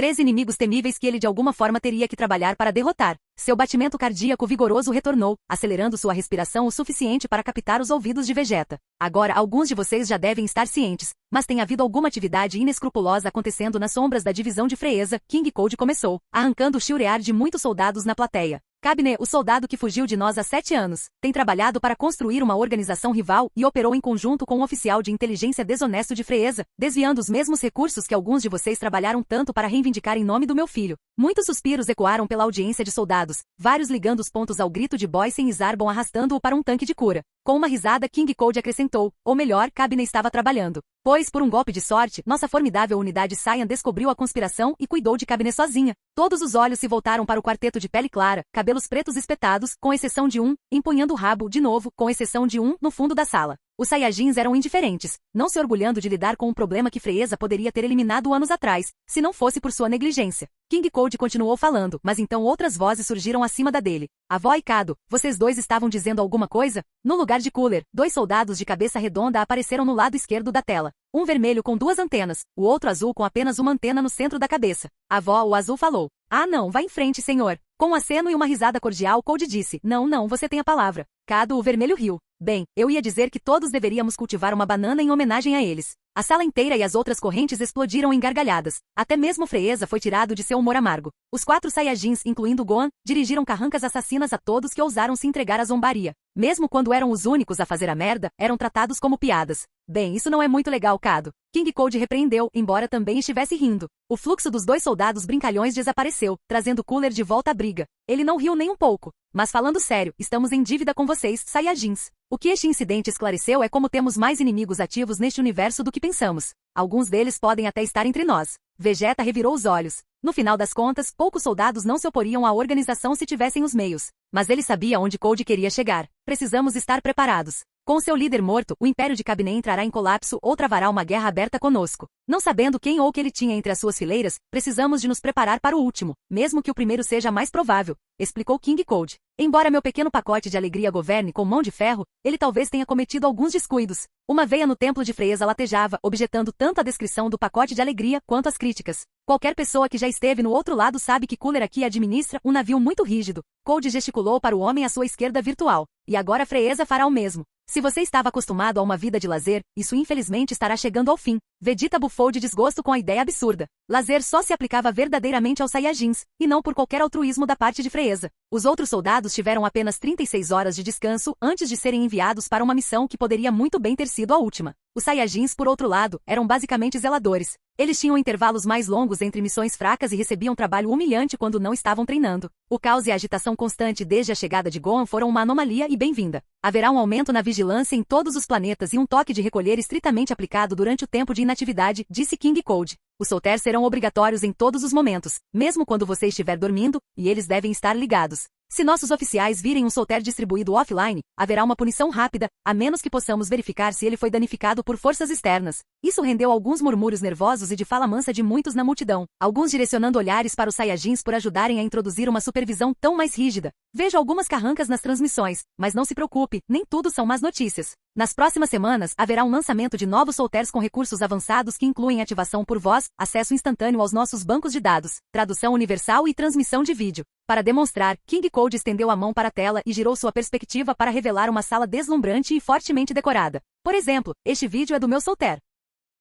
A: 3 inimigos temíveis que ele de alguma forma teria que trabalhar para derrotar. Seu batimento cardíaco vigoroso retornou, acelerando sua respiração o suficiente para captar os ouvidos de Vegeta. Agora alguns de vocês já devem estar cientes, mas tem havido alguma atividade inescrupulosa acontecendo nas sombras da divisão de Freeza. King Cold começou, arrancando o chilrear de muitos soldados na plateia. Cabine, o soldado que fugiu de nós há 7 anos, tem trabalhado para construir uma organização rival e operou em conjunto com um oficial de inteligência desonesto de Freeza, desviando os mesmos recursos que alguns de vocês trabalharam tanto para reivindicar em nome do meu filho. Muitos suspiros ecoaram pela audiência de soldados, vários ligando os pontos ao grito de Boysen e Zarbon arrastando-o para um tanque de cura. Com uma risada, King Cold acrescentou, ou melhor, Cabine estava trabalhando. Pois, por um golpe de sorte, nossa formidável unidade Saiyan descobriu a conspiração e cuidou de Cabine sozinha. Todos os olhos se voltaram para o quarteto de pele clara, cabelos pretos espetados, com exceção de um, empunhando o rabo, de novo, com exceção de um, no fundo da sala. Os Saiyajins eram indiferentes, não se orgulhando de lidar com um problema que Freeza poderia ter eliminado anos atrás, se não fosse por sua negligência. King Cold continuou falando, mas então outras vozes surgiram acima da dele. Avó e Kado, vocês dois estavam dizendo alguma coisa? No lugar de Cooler, 2 soldados de cabeça redonda apareceram no lado esquerdo da tela. Um vermelho com 2 antenas, o outro azul com apenas uma antena no centro da cabeça. A avó, o azul, falou. Ah não, vá em frente, senhor. Com um aceno e uma risada cordial, Cold disse. Não, você tem a palavra. Kado, o vermelho, riu. Bem, eu ia dizer que todos deveríamos cultivar uma banana em homenagem a eles. A sala inteira e as outras correntes explodiram em gargalhadas. Até mesmo Freeza foi tirado de seu humor amargo. Os 4 Saiyajins, incluindo Gohan, dirigiram carrancas assassinas a todos que ousaram se entregar à zombaria. Mesmo quando eram os únicos a fazer a merda, eram tratados como piadas. Bem, isso não é muito legal, Kado. King Cold repreendeu, embora também estivesse rindo. O fluxo dos 2 soldados brincalhões desapareceu, trazendo Cooler de volta à briga. Ele não riu nem um pouco. Mas falando sério, estamos em dívida com vocês, Saiyajins. O que este incidente esclareceu é como temos mais inimigos ativos neste universo do que pensamos. Alguns deles podem até estar entre nós. Vegeta revirou os olhos. No final das contas, poucos soldados não se oporiam à organização se tivessem os meios. Mas ele sabia onde Cold queria chegar. Precisamos estar preparados. Com seu líder morto, o Império de Cabine entrará em colapso ou travará uma guerra aberta conosco. Não sabendo quem ou o que ele tinha entre as suas fileiras, precisamos de nos preparar para o último, mesmo que o primeiro seja mais provável, explicou King Cold. Embora meu pequeno pacote de alegria governe com mão de ferro, ele talvez tenha cometido alguns descuidos. Uma veia no templo de Freeza latejava, objetando tanto a descrição do pacote de alegria quanto as críticas. Qualquer pessoa que já esteve no outro lado sabe que Cooler aqui administra um navio muito rígido. Cold gesticulou para o homem à sua esquerda virtual. E agora Freeza fará o mesmo. Se você estava acostumado a uma vida de lazer, isso infelizmente estará chegando ao fim. Vegeta bufou de desgosto com a ideia absurda. Lazer só se aplicava verdadeiramente aos Saiyajins, e não por qualquer altruísmo da parte de Freeza. Os outros soldados tiveram apenas 36 horas de descanso antes de serem enviados para uma missão que poderia muito bem ter sido a última. Os Saiyajins, por outro lado, eram basicamente zeladores. Eles tinham intervalos mais longos entre missões fracas e recebiam trabalho humilhante quando não estavam treinando. O caos e a agitação constante desde a chegada de Gohan foram uma anomalia e bem-vinda. Haverá um aumento na vigilância em todos os planetas e um toque de recolher estritamente aplicado durante o tempo de inatividade, disse King Cold. Os solters serão obrigatórios em todos os momentos, mesmo quando você estiver dormindo, e eles devem estar ligados. Se nossos oficiais virem um solter distribuído offline, haverá uma punição rápida, a menos que possamos verificar se ele foi danificado por forças externas. Isso rendeu alguns murmúrios nervosos e de fala mansa de muitos na multidão, alguns direcionando olhares para os Saiyajins por ajudarem a introduzir uma supervisão tão mais rígida. Vejo algumas carrancas nas transmissões, mas não se preocupe, nem tudo são más notícias. Nas próximas semanas, haverá um lançamento de novos solters com recursos avançados que incluem ativação por voz, acesso instantâneo aos nossos bancos de dados, tradução universal e transmissão de vídeo. Para demonstrar, King Cold estendeu a mão para a tela e girou sua perspectiva para revelar uma sala deslumbrante e fortemente decorada. Por exemplo, este vídeo é do meu solter.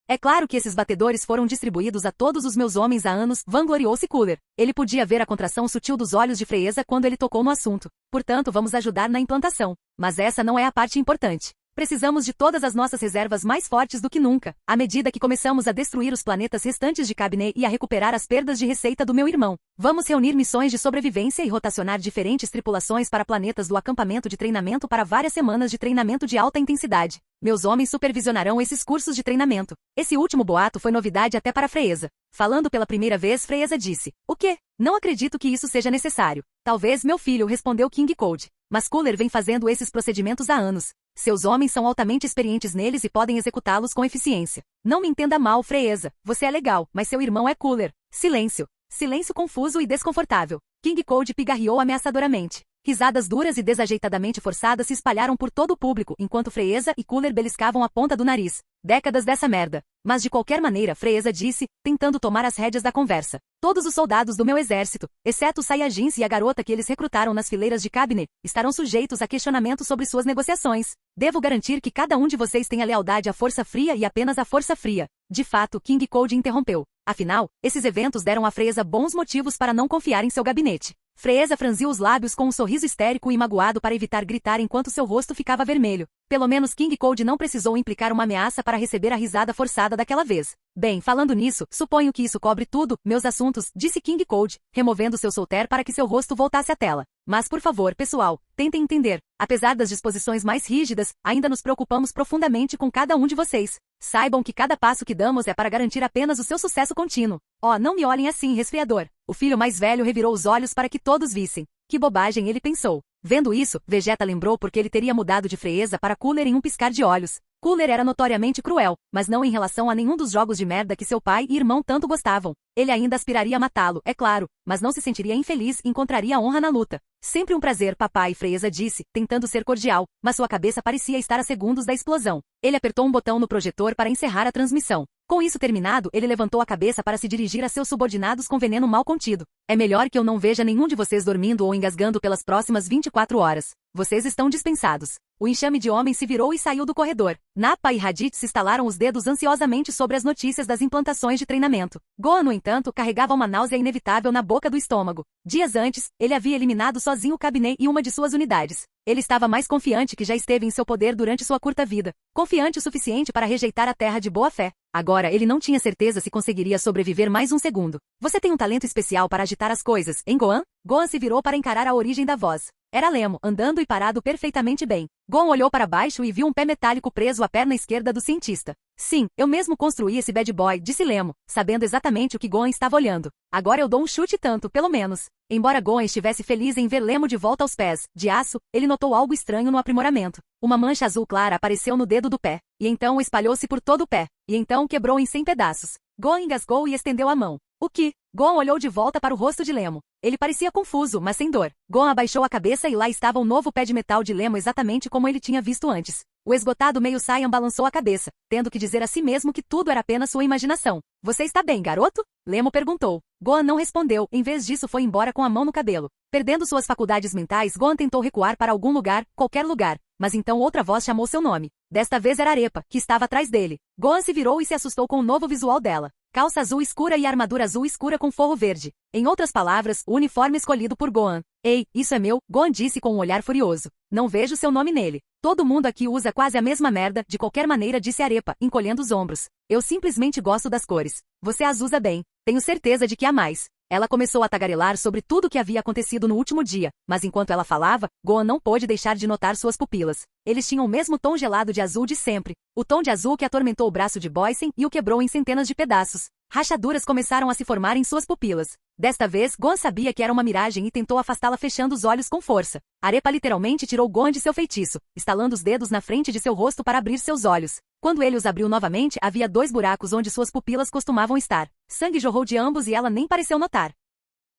A: É claro que esses batedores foram distribuídos a todos os meus homens há anos, vangloriou-se Cooler. Ele podia ver a contração sutil dos olhos de Freeza quando ele tocou no assunto. Portanto, vamos ajudar na implantação. Mas essa não é a parte importante. Precisamos de todas as nossas reservas mais fortes do que nunca, à medida que começamos a destruir os planetas restantes de Cabine e a recuperar as perdas de receita do meu irmão. Vamos reunir missões de sobrevivência e rotacionar diferentes tripulações para planetas do acampamento de treinamento para várias semanas de treinamento de alta intensidade. Meus homens supervisionarão esses cursos de treinamento. Esse último boato foi novidade até para Freeza. Falando pela primeira vez, Freeza disse: "O quê? Não acredito que isso seja necessário." "Talvez, meu filho", respondeu King Cold. "Mas Cooler vem fazendo esses procedimentos há anos. Seus homens são altamente experientes neles e podem executá-los com eficiência. Não me entenda mal, Freeza. Você é legal, mas seu irmão é Cooler." Silêncio. Silêncio confuso e desconfortável. King Cold pigarreou ameaçadoramente. Risadas duras e desajeitadamente forçadas se espalharam por todo o público enquanto Freeza e Cooler beliscavam a ponta do nariz. Décadas dessa merda. Mas de qualquer maneira, Freeza disse, tentando tomar as rédeas da conversa. Todos os soldados do meu exército, exceto os Saiyajins e a garota que eles recrutaram nas fileiras de Cabinet, estarão sujeitos a questionamento sobre suas negociações. Devo garantir que cada um de vocês tenha lealdade à Força Fria e apenas à Força Fria. De fato, King Cold interrompeu. Afinal, esses eventos deram a Freeza bons motivos para não confiar em seu gabinete. Freeza franziu os lábios com um sorriso histérico e magoado para evitar gritar enquanto seu rosto ficava vermelho. Pelo menos King Cold não precisou implicar uma ameaça para receber a risada forçada daquela vez. Bem, falando nisso, suponho que isso cobre tudo, meus assuntos, disse King Cold, removendo seu solter para que seu rosto voltasse à tela. Mas por favor, pessoal, tentem entender. Apesar das disposições mais rígidas, ainda nos preocupamos profundamente com cada um de vocês. Saibam que cada passo que damos é para garantir apenas o seu sucesso contínuo. Oh, não me olhem assim, resfriador. O filho mais velho revirou os olhos para que todos vissem. Que bobagem, ele pensou. Vendo isso, Vegeta lembrou porque ele teria mudado de Freeza para Cooler em um piscar de olhos. Cooler era notoriamente cruel, mas não em relação a nenhum dos jogos de merda que seu pai e irmão tanto gostavam. Ele ainda aspiraria a matá-lo, é claro, mas não se sentiria infeliz e encontraria honra na luta. Sempre um prazer, papai, Freeza disse, tentando ser cordial, mas sua cabeça parecia estar a segundos da explosão. Ele apertou um botão no projetor para encerrar a transmissão. Com isso terminado, ele levantou a cabeça para se dirigir a seus subordinados com veneno mal contido. É melhor que eu não veja nenhum de vocês dormindo ou engasgando pelas próximas 24 horas. Vocês estão dispensados. O enxame de homens se virou e saiu do corredor. Nappa e Raditz estalaram os dedos ansiosamente sobre as notícias das implantações de treinamento. Gohan, no entanto, carregava uma náusea inevitável na boca do estômago. Dias antes, ele havia eliminado sozinho o Cabinet e uma de suas unidades. Ele estava mais confiante que já esteve em seu poder durante sua curta vida. Confiante o suficiente para rejeitar a Terra de boa fé. Agora, ele não tinha certeza se conseguiria sobreviver mais um segundo. Você tem um talento especial para agitar as coisas, hein, Gohan? Gohan se virou para encarar a origem da voz. Era Lemo, andando e parado perfeitamente bem. Gohan olhou para baixo e viu um pé metálico preso à perna esquerda do cientista. Sim, eu mesmo construí esse bad boy, disse Lemo, sabendo exatamente o que Gohan estava olhando. Agora eu dou um chute tanto, pelo menos. Embora Gohan estivesse feliz em ver Lemo de volta aos pés, de aço, ele notou algo estranho no aprimoramento. Uma mancha azul clara apareceu no dedo do pé, e então espalhou-se por todo o pé, e então quebrou em 100 pedaços. Gohan engasgou e estendeu a mão. O que? Gohan olhou de volta para o rosto de Lemo. Ele parecia confuso, mas sem dor. Gohan abaixou a cabeça e lá estava o novo pé de metal de Lemo exatamente como ele tinha visto antes. O esgotado meio Saiyan balançou a cabeça, tendo que dizer a si mesmo que tudo era apenas sua imaginação. Você está bem, garoto? Lemo perguntou. Gohan não respondeu, em vez disso foi embora com a mão no cabelo. Perdendo suas faculdades mentais, Gohan tentou recuar para algum lugar, qualquer lugar. Mas então outra voz chamou seu nome. Desta vez era Arepa, que estava atrás dele. Gohan se virou e se assustou com o novo visual dela. Calça azul escura e armadura azul escura com forro verde. Em outras palavras, o uniforme escolhido por Gohan. Ei, isso é meu, Gohan disse com um olhar furioso. Não vejo seu nome nele. Todo mundo aqui usa quase a mesma merda, de qualquer maneira disse Arepa, encolhendo os ombros. Eu simplesmente gosto das cores. Você as usa bem. Tenho certeza de que há mais. Ela começou a tagarelar sobre tudo o que havia acontecido no último dia, mas enquanto ela falava, Gohan não pôde deixar de notar suas pupilas. Eles tinham o mesmo tom gelado de azul de sempre, o tom de azul que atormentou o braço de Boysen e o quebrou em centenas de pedaços. Rachaduras começaram a se formar em suas pupilas. Desta vez, Gohan sabia que era uma miragem e tentou afastá-la fechando os olhos com força. Arepa literalmente tirou Gohan de seu feitiço, estalando os dedos na frente de seu rosto para abrir seus olhos. Quando ele os abriu novamente, havia 2 buracos onde suas pupilas costumavam estar. Sangue jorrou de ambos e ela nem pareceu notar.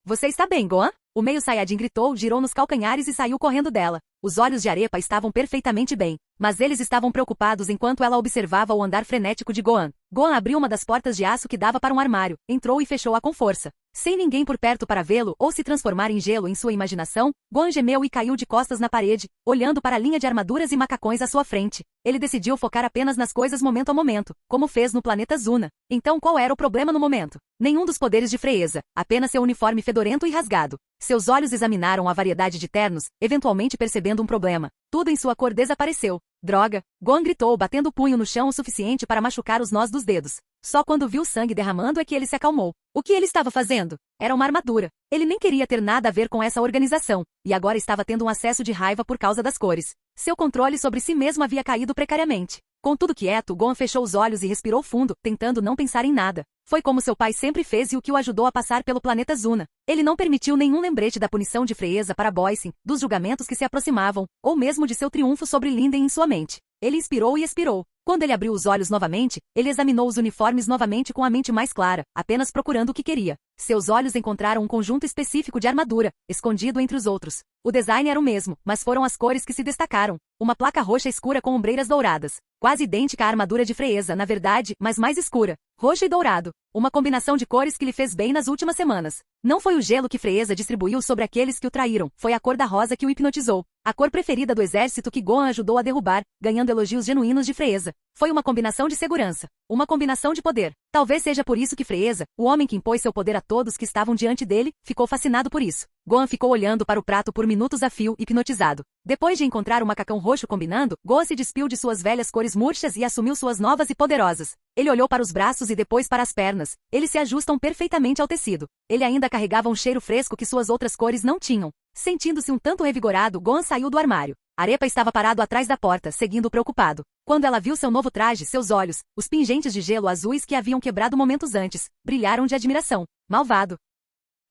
A: Você está bem, Gohan? O meio Saiyajin gritou, girou nos calcanhares e saiu correndo dela. Os olhos de Arepa estavam perfeitamente bem, mas eles estavam preocupados enquanto ela observava o andar frenético de Gohan. Gohan abriu uma das portas de aço que dava para um armário, entrou e fechou-a com força. Sem ninguém por perto para vê-lo ou se transformar em gelo em sua imaginação, Gohan gemeu e caiu de costas na parede, olhando para a linha de armaduras e macacões à sua frente. Ele decidiu focar apenas nas coisas momento a momento, como fez no planeta Zuna. Então qual era o problema no momento? Nenhum dos poderes de Freeza, apenas seu uniforme fedorento e rasgado. Seus olhos examinaram a variedade de ternos, eventualmente percebendo um problema. Tudo em sua cor desapareceu. Droga! Gohan gritou, batendo o punho no chão o suficiente para machucar os nós dos dedos. Só quando viu sangue derramando é que ele se acalmou. O que ele estava fazendo? Era uma armadura. Ele nem queria ter nada a ver com essa organização, e agora estava tendo um acesso de raiva por causa das cores. Seu controle sobre si mesmo havia caído precariamente. Com tudo quieto, Gohan fechou os olhos e respirou fundo, tentando não pensar em nada. Foi como seu pai sempre fez e o que o ajudou a passar pelo planeta Zuna. Ele não permitiu nenhum lembrete da punição de Freeza para Boysen, dos julgamentos que se aproximavam, ou mesmo de seu triunfo sobre Linden em sua mente. Ele inspirou e expirou. Quando ele abriu os olhos novamente, ele examinou os uniformes novamente com a mente mais clara, apenas procurando o que queria. Seus olhos encontraram um conjunto específico de armadura, escondido entre os outros. O design era o mesmo, mas foram as cores que se destacaram. Uma placa roxa escura com ombreiras douradas. Quase idêntica à armadura de Freeza, na verdade, mas mais escura. Roxo e dourado. Uma combinação de cores que lhe fez bem nas últimas semanas. Não foi o gelo que Freeza distribuiu sobre aqueles que o traíram, foi a cor da rosa que o hipnotizou. A cor preferida do exército que Gohan ajudou a derrubar, ganhando elogios genuínos de Freeza. Foi uma combinação de segurança. Uma combinação de poder. Talvez seja por isso que Freeza, o homem que impôs seu poder a todos que estavam diante dele, ficou fascinado por isso. Gohan ficou olhando para o prato por minutos a fio, hipnotizado. Depois de encontrar o macacão roxo combinando, Gohan se despiu de suas velhas cores murchas e assumiu suas novas e poderosas. Ele olhou para os braços e depois para as pernas. Eles se ajustam perfeitamente ao tecido. Ele ainda carregava um cheiro fresco que suas outras cores não tinham. Sentindo-se um tanto revigorado, Gohan saiu do armário. Arepa estava parado atrás da porta, seguindo preocupado. Quando ela viu seu novo traje, seus olhos, os pingentes de gelo azuis que haviam quebrado momentos antes, brilharam de admiração. Malvado.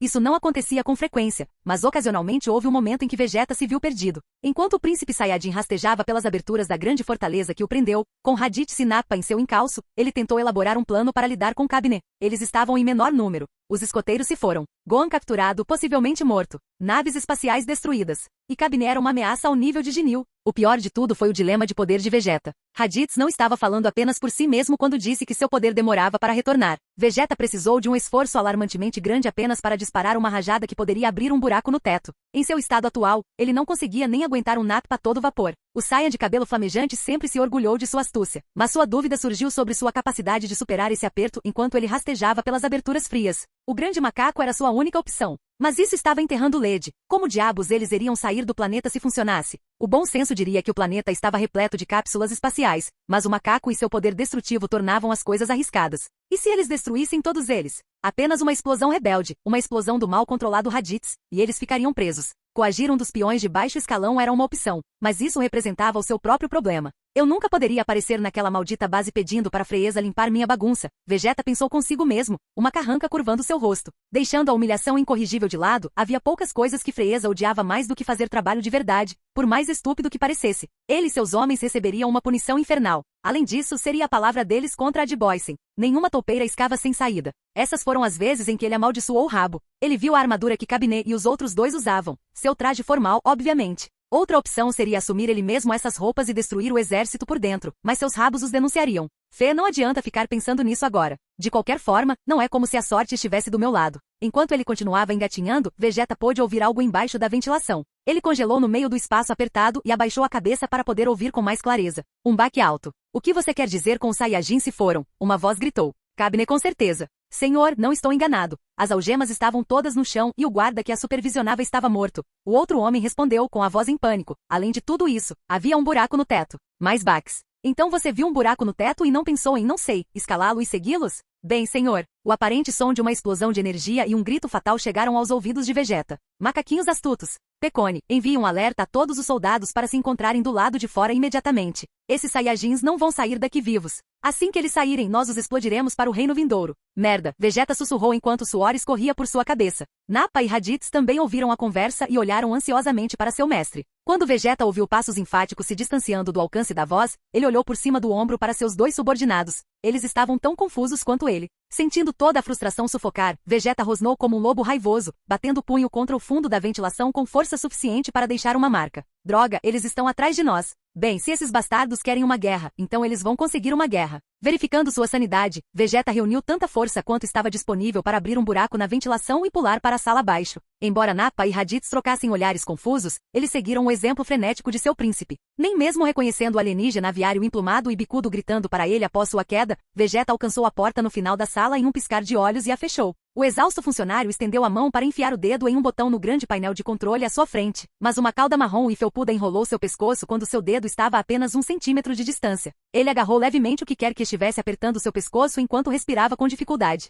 A: Isso não acontecia com frequência, mas ocasionalmente houve um momento em que Vegeta se viu perdido. Enquanto o príncipe Saiyajin rastejava pelas aberturas da grande fortaleza que o prendeu, com Raditz e Nappa em seu encalço, ele tentou elaborar um plano para lidar com Cabinet. Eles estavam em menor número. Os escoteiros se foram. Gohan capturado, possivelmente morto. Naves espaciais destruídas. E Cabinet era uma ameaça ao nível de Ginyu. O pior de tudo foi o dilema de poder de Vegeta. Raditz não estava falando apenas por si mesmo quando disse que seu poder demorava para retornar. Vegeta precisou de um esforço alarmantemente grande apenas para disparar uma rajada que poderia abrir um buraco no teto. Em seu estado atual, ele não conseguia nem aguentar um Nappa a todo vapor. O Saiyan de cabelo flamejante sempre se orgulhou de sua astúcia, mas sua dúvida surgiu sobre sua capacidade de superar esse aperto enquanto ele rastejava pelas aberturas frias. O grande macaco era sua única opção. Mas isso estava enterrando Led. Como diabos eles iriam sair do planeta se funcionasse? O bom senso diria que o planeta estava repleto de cápsulas espaciais, mas o macaco e seu poder destrutivo tornavam as coisas arriscadas. E se eles destruíssem todos eles? Apenas uma explosão rebelde, uma explosão do mal controlado Raditz, e eles ficariam presos. Coagir um dos peões de baixo escalão era uma opção, mas isso representava o seu próprio problema. Eu nunca poderia aparecer naquela maldita base pedindo para Freeza limpar minha bagunça. Vegeta pensou consigo mesmo, uma carranca curvando seu rosto. Deixando a humilhação incorrigível de lado, havia poucas coisas que Freeza odiava mais do que fazer trabalho de verdade, por mais estúpido que parecesse. Ele e seus homens receberiam uma punição infernal. Além disso, seria a palavra deles contra a de Boysen. Nenhuma toupeira escava sem saída. Essas foram as vezes em que ele amaldiçoou o rabo. Ele viu a armadura que Cabinet e os outros dois usavam. Seu traje formal, obviamente. Outra opção seria assumir ele mesmo essas roupas e destruir o exército por dentro, mas seus rabos os denunciariam. Fê, não adianta ficar pensando nisso agora. De qualquer forma, não é como se a sorte estivesse do meu lado. Enquanto ele continuava engatinhando, Vegeta pôde ouvir algo embaixo da ventilação. Ele congelou no meio do espaço apertado e abaixou a cabeça para poder ouvir com mais clareza. Um baque alto. O que você quer dizer com os Saiyajin se foram? Uma voz gritou. Cabinet com certeza. Senhor, não estou enganado. As algemas estavam todas no chão e o guarda que a supervisionava estava morto. O outro homem respondeu com a voz em pânico. Além de tudo isso, havia um buraco no teto. Mais baques. Então você viu um buraco no teto e não pensou em, não sei, escalá-lo e segui-los? Bem, senhor, o aparente som de uma explosão de energia e um grito fatal chegaram aos ouvidos de Vegeta. Macaquinhos astutos. Pecone, envie um alerta a todos os soldados para se encontrarem do lado de fora imediatamente. Esses Saiyajins não vão sair daqui vivos. Assim que eles saírem, nós os explodiremos para o reino vindouro. Merda, Vegeta sussurrou enquanto o suor escorria por sua cabeça. Nappa e Raditz também ouviram a conversa e olharam ansiosamente para seu mestre. Quando Vegeta ouviu passos enfáticos se distanciando do alcance da voz, ele olhou por cima do ombro para seus dois subordinados. Eles estavam tão confusos quanto ele. Sentindo toda a frustração sufocar, Vegeta rosnou como um lobo raivoso, batendo o punho contra o fundo da ventilação com força suficiente para deixar uma marca. Droga, eles estão atrás de nós. Bem, se esses bastardos querem uma guerra, então eles vão conseguir uma guerra. Verificando sua sanidade, Vegeta reuniu tanta força quanto estava disponível para abrir um buraco na ventilação e pular para a sala abaixo. Embora Nappa e Raditz trocassem olhares confusos, eles seguiram o exemplo frenético de seu príncipe. Nem mesmo reconhecendo o alienígena aviário emplumado e bicudo gritando para ele após sua queda, Vegeta alcançou a porta no final da sala em um piscar de olhos e a fechou. O exausto funcionário estendeu a mão para enfiar o dedo em um botão no grande painel de controle à sua frente, mas uma cauda marrom e felpuda enrolou seu pescoço quando seu dedo estava a apenas 1 centímetro de distância. Ele agarrou levemente o que quer que estivesse apertando seu pescoço enquanto respirava com dificuldade.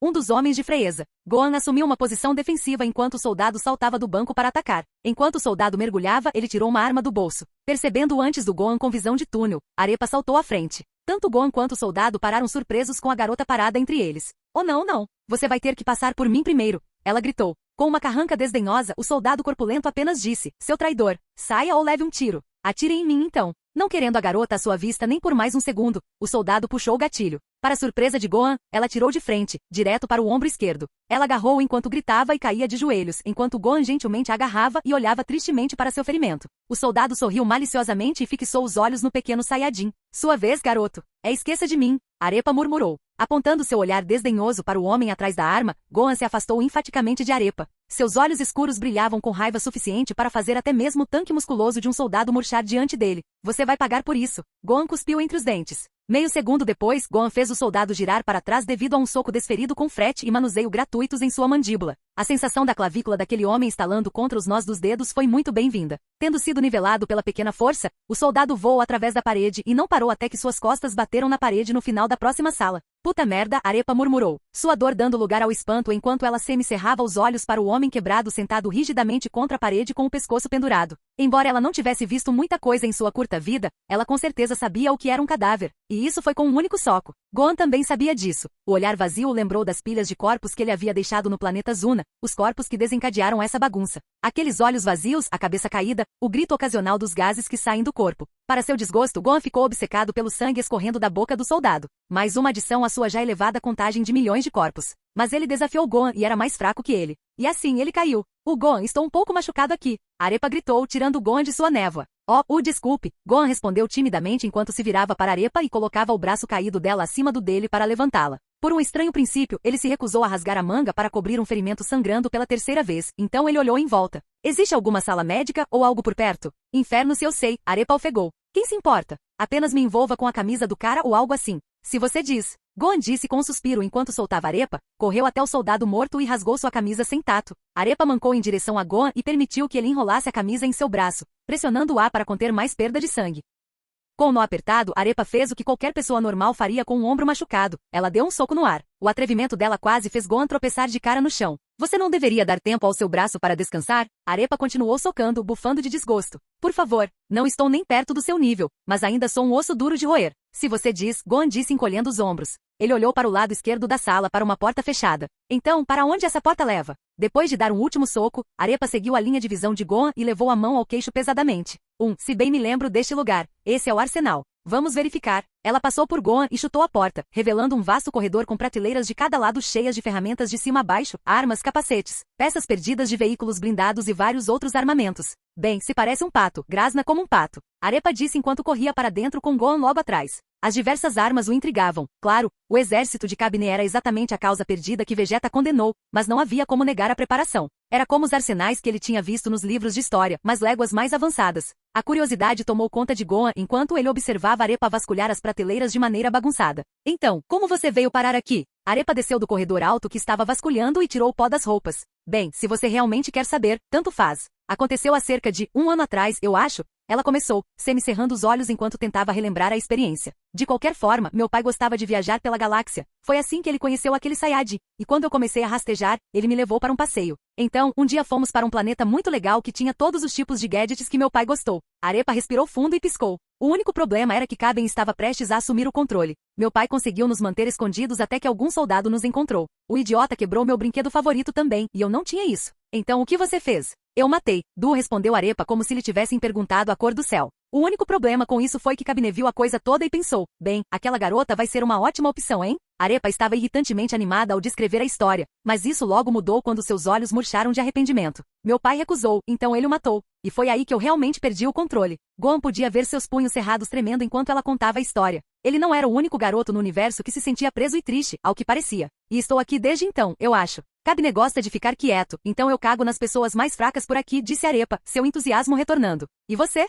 A: um dos homens de Freeza. Gohan assumiu uma posição defensiva enquanto o soldado saltava do banco para atacar. Enquanto o soldado mergulhava, ele tirou uma arma do bolso. Percebendo antes do Gohan com visão de túnel, Arepa saltou à frente. Tanto Gohan quanto o soldado pararam surpresos com a garota parada entre eles. Oh não. Você vai ter que passar por mim primeiro, ela gritou. Com uma carranca desdenhosa, o soldado corpulento apenas disse, seu traidor, saia ou leve um tiro. Atire em mim então. Não querendo a garota à sua vista nem por mais um segundo, o soldado puxou o gatilho. Para surpresa de Gohan, ela atirou de frente, direto para o ombro esquerdo. Ela agarrou-o enquanto gritava e caía de joelhos, enquanto Gohan gentilmente a agarrava e olhava tristemente para seu ferimento. O soldado sorriu maliciosamente e fixou os olhos no pequeno Saiyajin. Sua vez, garoto. Esqueça de mim, Arepa murmurou. Apontando seu olhar desdenhoso para o homem atrás da arma, Gohan se afastou enfaticamente de Arepa. Seus olhos escuros brilhavam com raiva suficiente para fazer até mesmo o tanque musculoso de um soldado murchar diante dele. Você vai pagar por isso. Gohan cuspiu entre os dentes. Meio segundo depois, Gohan fez o soldado girar para trás devido a um soco desferido com frete e manuseio gratuitos em sua mandíbula. A sensação da clavícula daquele homem estalando contra os nós dos dedos foi muito bem-vinda. Tendo sido nivelado pela pequena força, o soldado voou através da parede e não parou até que suas costas bateram na parede no final da próxima sala. Puta merda, Arepa murmurou, sua dor dando lugar ao espanto enquanto ela semicerrava os olhos para o homem quebrado sentado rigidamente contra a parede com o pescoço pendurado. Embora ela não tivesse visto muita coisa em sua curta vida, ela com certeza sabia o que era um cadáver. E isso foi com um único soco. Gohan também sabia disso. O olhar vazio o lembrou das pilhas de corpos que ele havia deixado no planeta Zuna, os corpos que desencadearam essa bagunça. Aqueles olhos vazios, a cabeça caída, o grito ocasional dos gases que saem do corpo. Para seu desgosto, Gohan ficou obcecado pelo sangue escorrendo da boca do soldado. Mais uma adição à sua já elevada contagem de milhões de corpos. Mas ele desafiou Gohan e era mais fraco que ele. E assim ele caiu. Gohan, estou um pouco machucado aqui. Arepa gritou, tirando Gohan de sua névoa. Desculpe. Gohan respondeu timidamente enquanto se virava para Arepa e colocava o braço caído dela acima do dele para levantá-la. Por um estranho princípio, ele se recusou a rasgar a manga para cobrir um ferimento sangrando pela terceira vez, então ele olhou em volta. Existe alguma sala médica ou algo por perto? Inferno se eu sei, Arepa ofegou. Quem se importa? Apenas me envolva com a camisa do cara ou algo assim. Se você diz. Gohan disse com um suspiro enquanto soltava Arepa, correu até o soldado morto e rasgou sua camisa sem tato. Arepa mancou em direção a Gohan e permitiu que ele enrolasse a camisa em seu braço, pressionando o ar para conter mais perda de sangue. Com o nó apertado, Arepa fez o que qualquer pessoa normal faria com um ombro machucado. Ela deu um soco no ar. O atrevimento dela quase fez Gohan tropeçar de cara no chão. Você não deveria dar tempo ao seu braço para descansar? Arepa continuou socando, bufando de desgosto. Por favor, não estou nem perto do seu nível, mas ainda sou um osso duro de roer. Se você diz, Gohan disse encolhendo os ombros. Ele olhou para o lado esquerdo da sala para uma porta fechada. Então, para onde essa porta leva? Depois de dar um último soco, Arepa seguiu a linha de visão de Gohan e levou a mão ao queixo pesadamente. Se bem me lembro deste lugar, esse é o arsenal. Vamos verificar. Ela passou por Gohan e chutou a porta, revelando um vasto corredor com prateleiras de cada lado cheias de ferramentas de cima a baixo, armas, capacetes, peças perdidas de veículos blindados e vários outros armamentos. Bem, se parece um pato, grasna como um pato. Arepa disse enquanto corria para dentro com Gohan logo atrás. As diversas armas o intrigavam. Claro, o exército de Cabine era exatamente a causa perdida que Vegeta condenou, mas não havia como negar a preparação. Era como os arsenais que ele tinha visto nos livros de história, mas léguas mais avançadas. A curiosidade tomou conta de Gohan enquanto ele observava Arepa vasculhar as prateleiras de maneira bagunçada. Então, como você veio parar aqui? Arepa desceu do corredor alto que estava vasculhando e tirou o pó das roupas. Bem, se você realmente quer saber, tanto faz. Aconteceu há cerca de 1 ano atrás, eu acho. Ela começou, semicerrando os olhos enquanto tentava relembrar a experiência. De qualquer forma, meu pai gostava de viajar pela galáxia. Foi assim que ele conheceu aquele Saiyajin. E quando eu comecei a rastejar, ele me levou para um passeio. Então, um dia fomos para um planeta muito legal que tinha todos os tipos de gadgets que meu pai gostou. Arepa respirou fundo e piscou. O único problema era que Kaben estava prestes a assumir o controle. Meu pai conseguiu nos manter escondidos até que algum soldado nos encontrou. O idiota quebrou meu brinquedo favorito também, e eu não tinha isso. Então o que você fez? Eu matei. Du respondeu Arepa como se lhe tivessem perguntado a cor do céu. O único problema com isso foi que Cabine viu a coisa toda e pensou, bem, aquela garota vai ser uma ótima opção, hein? Arepa estava irritantemente animada ao descrever a história, mas isso logo mudou quando seus olhos murcharam de arrependimento. Meu pai recusou, então ele o matou. E foi aí que eu realmente perdi o controle. Gohan podia ver seus punhos cerrados tremendo enquanto ela contava a história. Ele não era o único garoto no universo que se sentia preso e triste, ao que parecia. E estou aqui desde então, eu acho. Cabine gosta de ficar quieto, então eu cago nas pessoas mais fracas por aqui, disse Arepa, seu entusiasmo retornando. E você?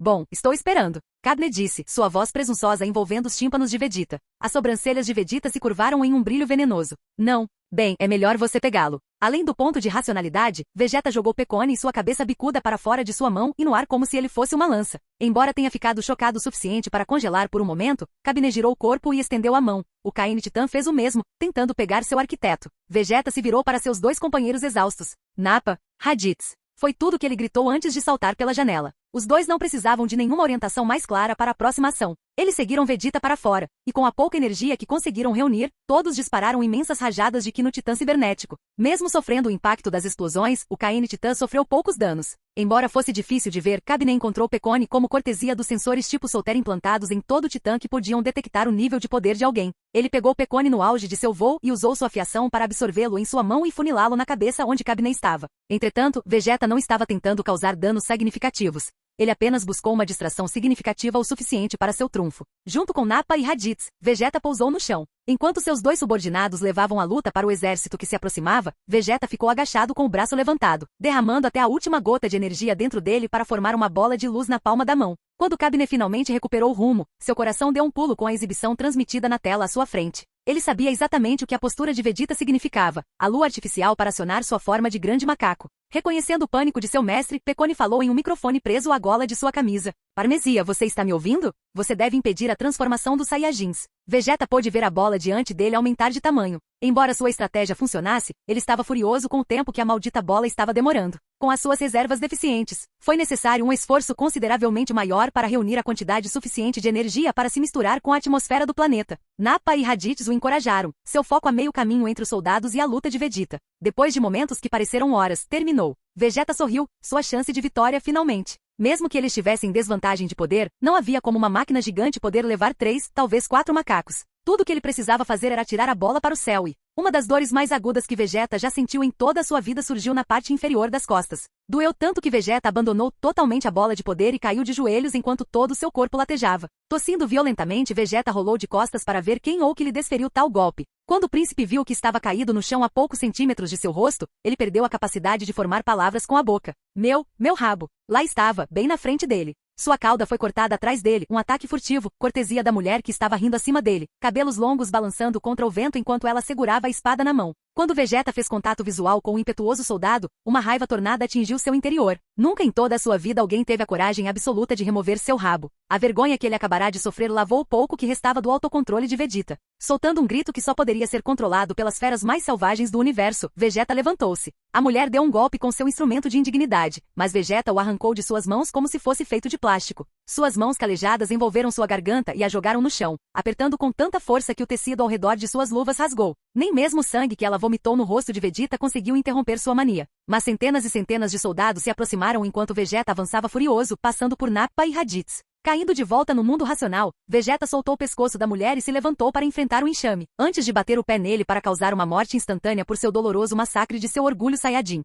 A: Bom, estou esperando. Cabne disse, sua voz presunçosa envolvendo os tímpanos de Vegeta. As sobrancelhas de Vegeta se curvaram em um brilho venenoso. Não. Bem, é melhor você pegá-lo. Além do ponto de racionalidade, Vegeta jogou Pecone e sua cabeça bicuda para fora de sua mão e no ar como se ele fosse uma lança. Embora tenha ficado chocado o suficiente para congelar por um momento, Cabne girou o corpo e estendeu a mão. O Kaine Titã fez o mesmo, tentando pegar seu arquiteto. Vegeta se virou para seus dois companheiros exaustos. Nappa, Raditz. Foi tudo que ele gritou antes de saltar pela janela. Os dois não precisavam de nenhuma orientação mais clara para a próxima ação. Eles seguiram Vegeta para fora, e com a pouca energia que conseguiram reunir, todos dispararam imensas rajadas de ki no Titã cibernético. Mesmo sofrendo o impacto das explosões, o Kaine Titã sofreu poucos danos. Embora fosse difícil de ver, Cabne encontrou Pecone como cortesia dos sensores tipo Solter implantados em todo o Titã que podiam detectar o nível de poder de alguém. Ele pegou Pecone no auge de seu voo e usou sua fiação para absorvê-lo em sua mão e funilá-lo na cabeça onde Cabne estava. Entretanto, Vegeta não estava tentando causar danos significativos. Ele apenas buscou uma distração significativa o suficiente para seu trunfo. Junto com Nappa e Raditz, Vegeta pousou no chão. Enquanto seus dois subordinados levavam a luta para o exército que se aproximava, Vegeta ficou agachado com o braço levantado, derramando até a última gota de energia dentro dele para formar uma bola de luz na palma da mão. Quando Cabne finalmente recuperou o rumo, seu coração deu um pulo com a exibição transmitida na tela à sua frente. Ele sabia exatamente o que a postura de Vegeta significava, a lua artificial para acionar sua forma de grande macaco. Reconhecendo o pânico de seu mestre, Pecone falou em um microfone preso à gola de sua camisa. Parmesia, você está me ouvindo? Você deve impedir a transformação dos Saiyajins. Vegeta pôde ver a bola diante dele aumentar de tamanho. Embora sua estratégia funcionasse, ele estava furioso com o tempo que a maldita bola estava demorando. Com as suas reservas deficientes, foi necessário um esforço consideravelmente maior para reunir a quantidade suficiente de energia para se misturar com a atmosfera do planeta. Nappa e Raditz o encorajaram, seu foco a meio caminho entre os soldados e a luta de Vegeta. Depois de momentos que pareceram horas, terminou. Vegeta sorriu, sua chance de vitória finalmente. Mesmo que ele estivesse em desvantagem de poder, não havia como uma máquina gigante poder levar 3, talvez 4 macacos. Tudo o que ele precisava fazer era atirar a bola para o céu e... Uma das dores mais agudas que Vegeta já sentiu em toda a sua vida surgiu na parte inferior das costas. Doeu tanto que Vegeta abandonou totalmente a bola de poder e caiu de joelhos enquanto todo o seu corpo latejava. Tossindo violentamente, Vegeta rolou de costas para ver quem ou que lhe desferiu tal golpe. Quando o príncipe viu que estava caído no chão a poucos centímetros de seu rosto, ele perdeu a capacidade de formar palavras com a boca. Meu rabo. Lá estava, bem na frente dele. Sua cauda foi cortada atrás dele, um ataque furtivo, cortesia da mulher que estava rindo acima dele, cabelos longos balançando contra o vento enquanto ela segurava a espada na mão. Quando Vegeta fez contato visual com o impetuoso soldado, uma raiva tornada atingiu seu interior. Nunca em toda a sua vida alguém teve a coragem absoluta de remover seu rabo. A vergonha que ele acabará de sofrer lavou o pouco que restava do autocontrole de Vegeta. Soltando um grito que só poderia ser controlado pelas feras mais selvagens do universo, Vegeta levantou-se. A mulher deu um golpe com seu instrumento de indignidade, mas Vegeta o arrancou de suas mãos como se fosse feito de plástico. Suas mãos calejadas envolveram sua garganta e a jogaram no chão, apertando com tanta força que o tecido ao redor de suas luvas rasgou. Nem mesmo o sangue que ela vomitou no rosto de Vegeta conseguiu interromper sua mania. Mas centenas e centenas de soldados se aproximaram enquanto Vegeta avançava furioso, passando por Nappa e Raditz. Caindo de volta no mundo racional, Vegeta soltou o pescoço da mulher e se levantou para enfrentar o enxame, antes de bater o pé nele para causar uma morte instantânea por seu doloroso massacre de seu orgulho Saiyajin.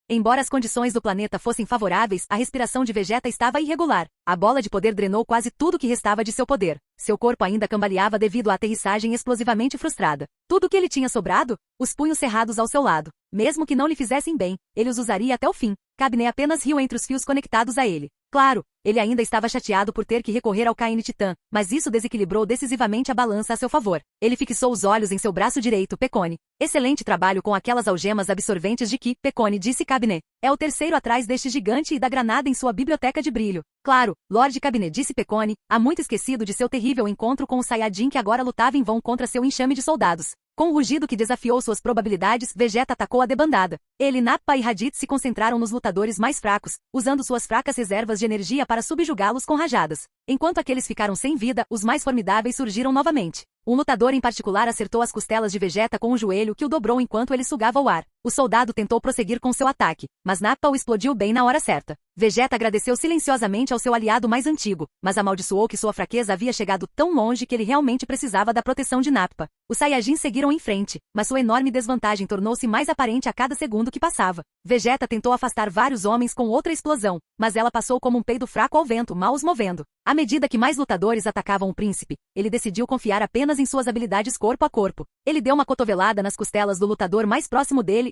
A: Embora as condições do planeta fossem favoráveis, a respiração de Vegeta estava irregular. A bola de poder drenou quase tudo que restava de seu poder. Seu corpo ainda cambaleava devido à aterrissagem explosivamente frustrada. Tudo o que ele tinha sobrado? Os punhos cerrados ao seu lado. Mesmo que não lhe fizessem bem, ele os usaria até o fim. Cabne apenas riu entre os fios conectados a ele. Claro, ele ainda estava chateado por ter que recorrer ao Kaine Titã, mas isso desequilibrou decisivamente a balança a seu favor. Ele fixou os olhos em seu braço direito, Pecone. Excelente trabalho com aquelas algemas absorventes de ki, Pecone, disse Cabne. É o terceiro atrás deste gigante e da granada em sua biblioteca de brilho. Claro, Lord Cabne, disse Pecone, há muito esquecido de seu terrível encontro com o Saiyajin que agora lutava em vão contra seu enxame de soldados. Com um rugido que desafiou suas probabilidades, Vegeta atacou a debandada. Ele, Nappa e Raditz se concentraram nos lutadores mais fracos, usando suas fracas reservas de energia para subjugá-los com rajadas. Enquanto aqueles ficaram sem vida, os mais formidáveis surgiram novamente. Um lutador em particular acertou as costelas de Vegeta com um joelho que o dobrou enquanto ele sugava o ar. O soldado tentou prosseguir com seu ataque, mas Nappa o explodiu bem na hora certa. Vegeta agradeceu silenciosamente ao seu aliado mais antigo, mas amaldiçoou que sua fraqueza havia chegado tão longe que ele realmente precisava da proteção de Nappa. Os Saiyajins seguiram em frente, mas sua enorme desvantagem tornou-se mais aparente a cada segundo que passava. Vegeta tentou afastar vários homens com outra explosão, mas ela passou como um peido fraco ao vento, mal os movendo. À medida que mais lutadores atacavam o príncipe, ele decidiu confiar apenas em suas habilidades corpo a corpo. Ele deu uma cotovelada nas costelas do lutador mais próximo dele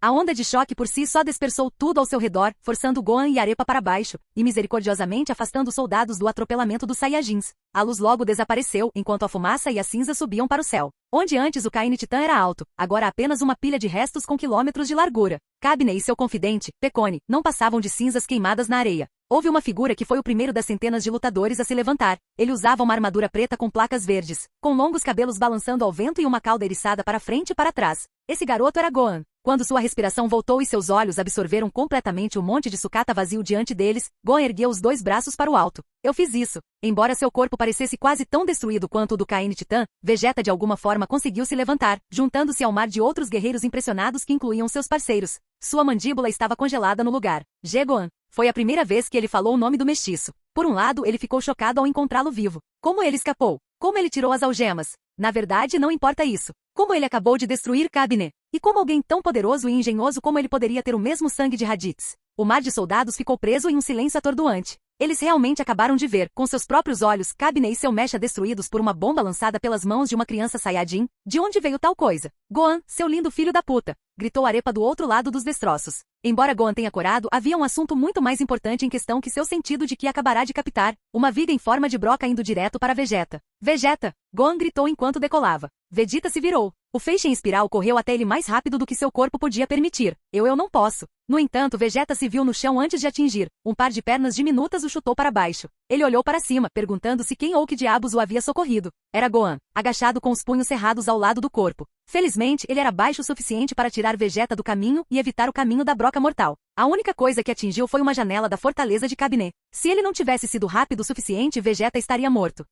A: A onda de choque por si só dispersou tudo ao seu redor, forçando Gohan e Arepa para baixo, e misericordiosamente afastando os soldados do atropelamento dos Saiyajins. A luz logo desapareceu, enquanto a fumaça e a cinza subiam para o céu. Onde antes o Kaine Titã era alto, agora apenas uma pilha de restos com quilômetros de largura. Cabine e seu confidente, Pecone, não passavam de cinzas queimadas na areia. Houve uma figura que foi o primeiro das centenas de lutadores a se levantar. Ele usava uma armadura preta com placas verdes, com longos cabelos balançando ao vento e uma cauda eriçada para frente e para trás. Esse garoto era Gohan. Quando sua respiração voltou e seus olhos absorveram completamente o monte de sucata vazio diante deles, Gohan ergueu os 2 braços para o alto. Eu fiz isso. Embora seu corpo parecesse quase tão destruído quanto o do Kaine Titã, Vegeta de alguma forma conseguiu se levantar, juntando-se ao mar de outros guerreiros impressionados que incluíam seus parceiros. Sua mandíbula estava congelada no lugar. Gohan. Foi a primeira vez que ele falou o nome do mestiço. Por um lado, ele ficou chocado ao encontrá-lo vivo. Como ele escapou? Como ele tirou as algemas? Na verdade, não importa isso. Como ele acabou de destruir Cabine? E como alguém tão poderoso e engenhoso como ele poderia ter o mesmo sangue de Raditz? O mar de soldados ficou preso em um silêncio atordoante. Eles realmente acabaram de ver, com seus próprios olhos, Cabine e seu mecha destruídos por uma bomba lançada pelas mãos de uma criança Saiyajin. De onde veio tal coisa? Gohan, seu lindo filho da puta! Gritou Arepa do outro lado dos destroços. Embora Gohan tenha corado, havia um assunto muito mais importante em questão que seu sentido de que acabará de captar. Uma viga em forma de broca indo direto para Vegeta. Vegeta! Gohan gritou enquanto decolava. Vegeta se virou. O feixe em espiral correu até ele mais rápido do que seu corpo podia permitir. Eu não posso. No entanto, Vegeta se viu no chão antes de atingir. Um par de pernas diminutas o chutou para baixo. Ele olhou para cima, perguntando-se quem ou que diabos o havia socorrido. Era Gohan, agachado com os punhos cerrados ao lado do corpo. Felizmente, ele era baixo o suficiente para tirar Vegeta do caminho e evitar o caminho da broca mortal. A única coisa que atingiu foi uma janela da fortaleza de Cabine. Se ele não tivesse sido rápido o suficiente, Vegeta estaria morto.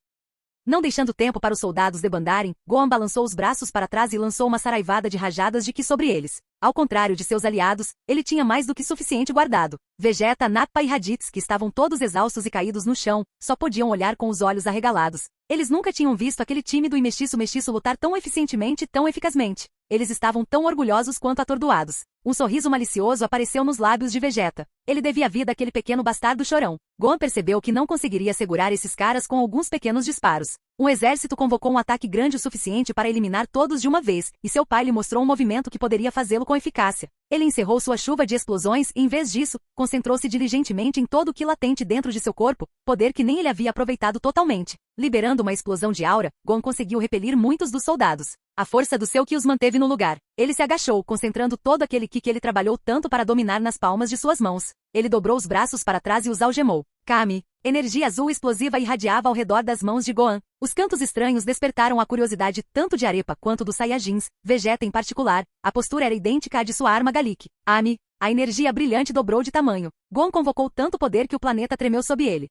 A: Não deixando tempo para os soldados debandarem, Gohan balançou os braços para trás e lançou uma saraivada de rajadas de ki sobre eles. Ao contrário de seus aliados, ele tinha mais do que suficiente guardado. Vegeta, Nappa e Raditz, que estavam todos exaustos e caídos no chão, só podiam olhar com os olhos arregalados. Eles nunca tinham visto aquele tímido e mestiço lutar tão eficientemente e tão eficazmente. Eles estavam tão orgulhosos quanto atordoados. Um sorriso malicioso apareceu nos lábios de Vegeta. Ele devia a vida àquele pequeno bastardo chorão. Gohan percebeu que não conseguiria segurar esses caras com alguns pequenos disparos. Um exército convocou um ataque grande o suficiente para eliminar todos de uma vez, e seu pai lhe mostrou um movimento que poderia fazê-lo com eficácia. Ele encerrou sua chuva de explosões e, em vez disso, concentrou-se diligentemente em todo o que latente dentro de seu corpo, poder que nem ele havia aproveitado totalmente. Liberando uma explosão de aura, Gohan conseguiu repelir muitos dos soldados. A força do seu ki os manteve no lugar. Ele se agachou, concentrando todo aquele ki que ele trabalhou tanto para dominar nas palmas de suas mãos. Ele dobrou os braços para trás e os algemou. Kami. Energia azul explosiva irradiava ao redor das mãos de Gohan. Os cantos estranhos despertaram a curiosidade tanto de Arepa quanto dos Saiyajins, Vegeta em particular. A postura era idêntica à de sua arma Galik. Ami. A energia brilhante dobrou de tamanho. Gohan convocou tanto poder que o planeta tremeu sob ele.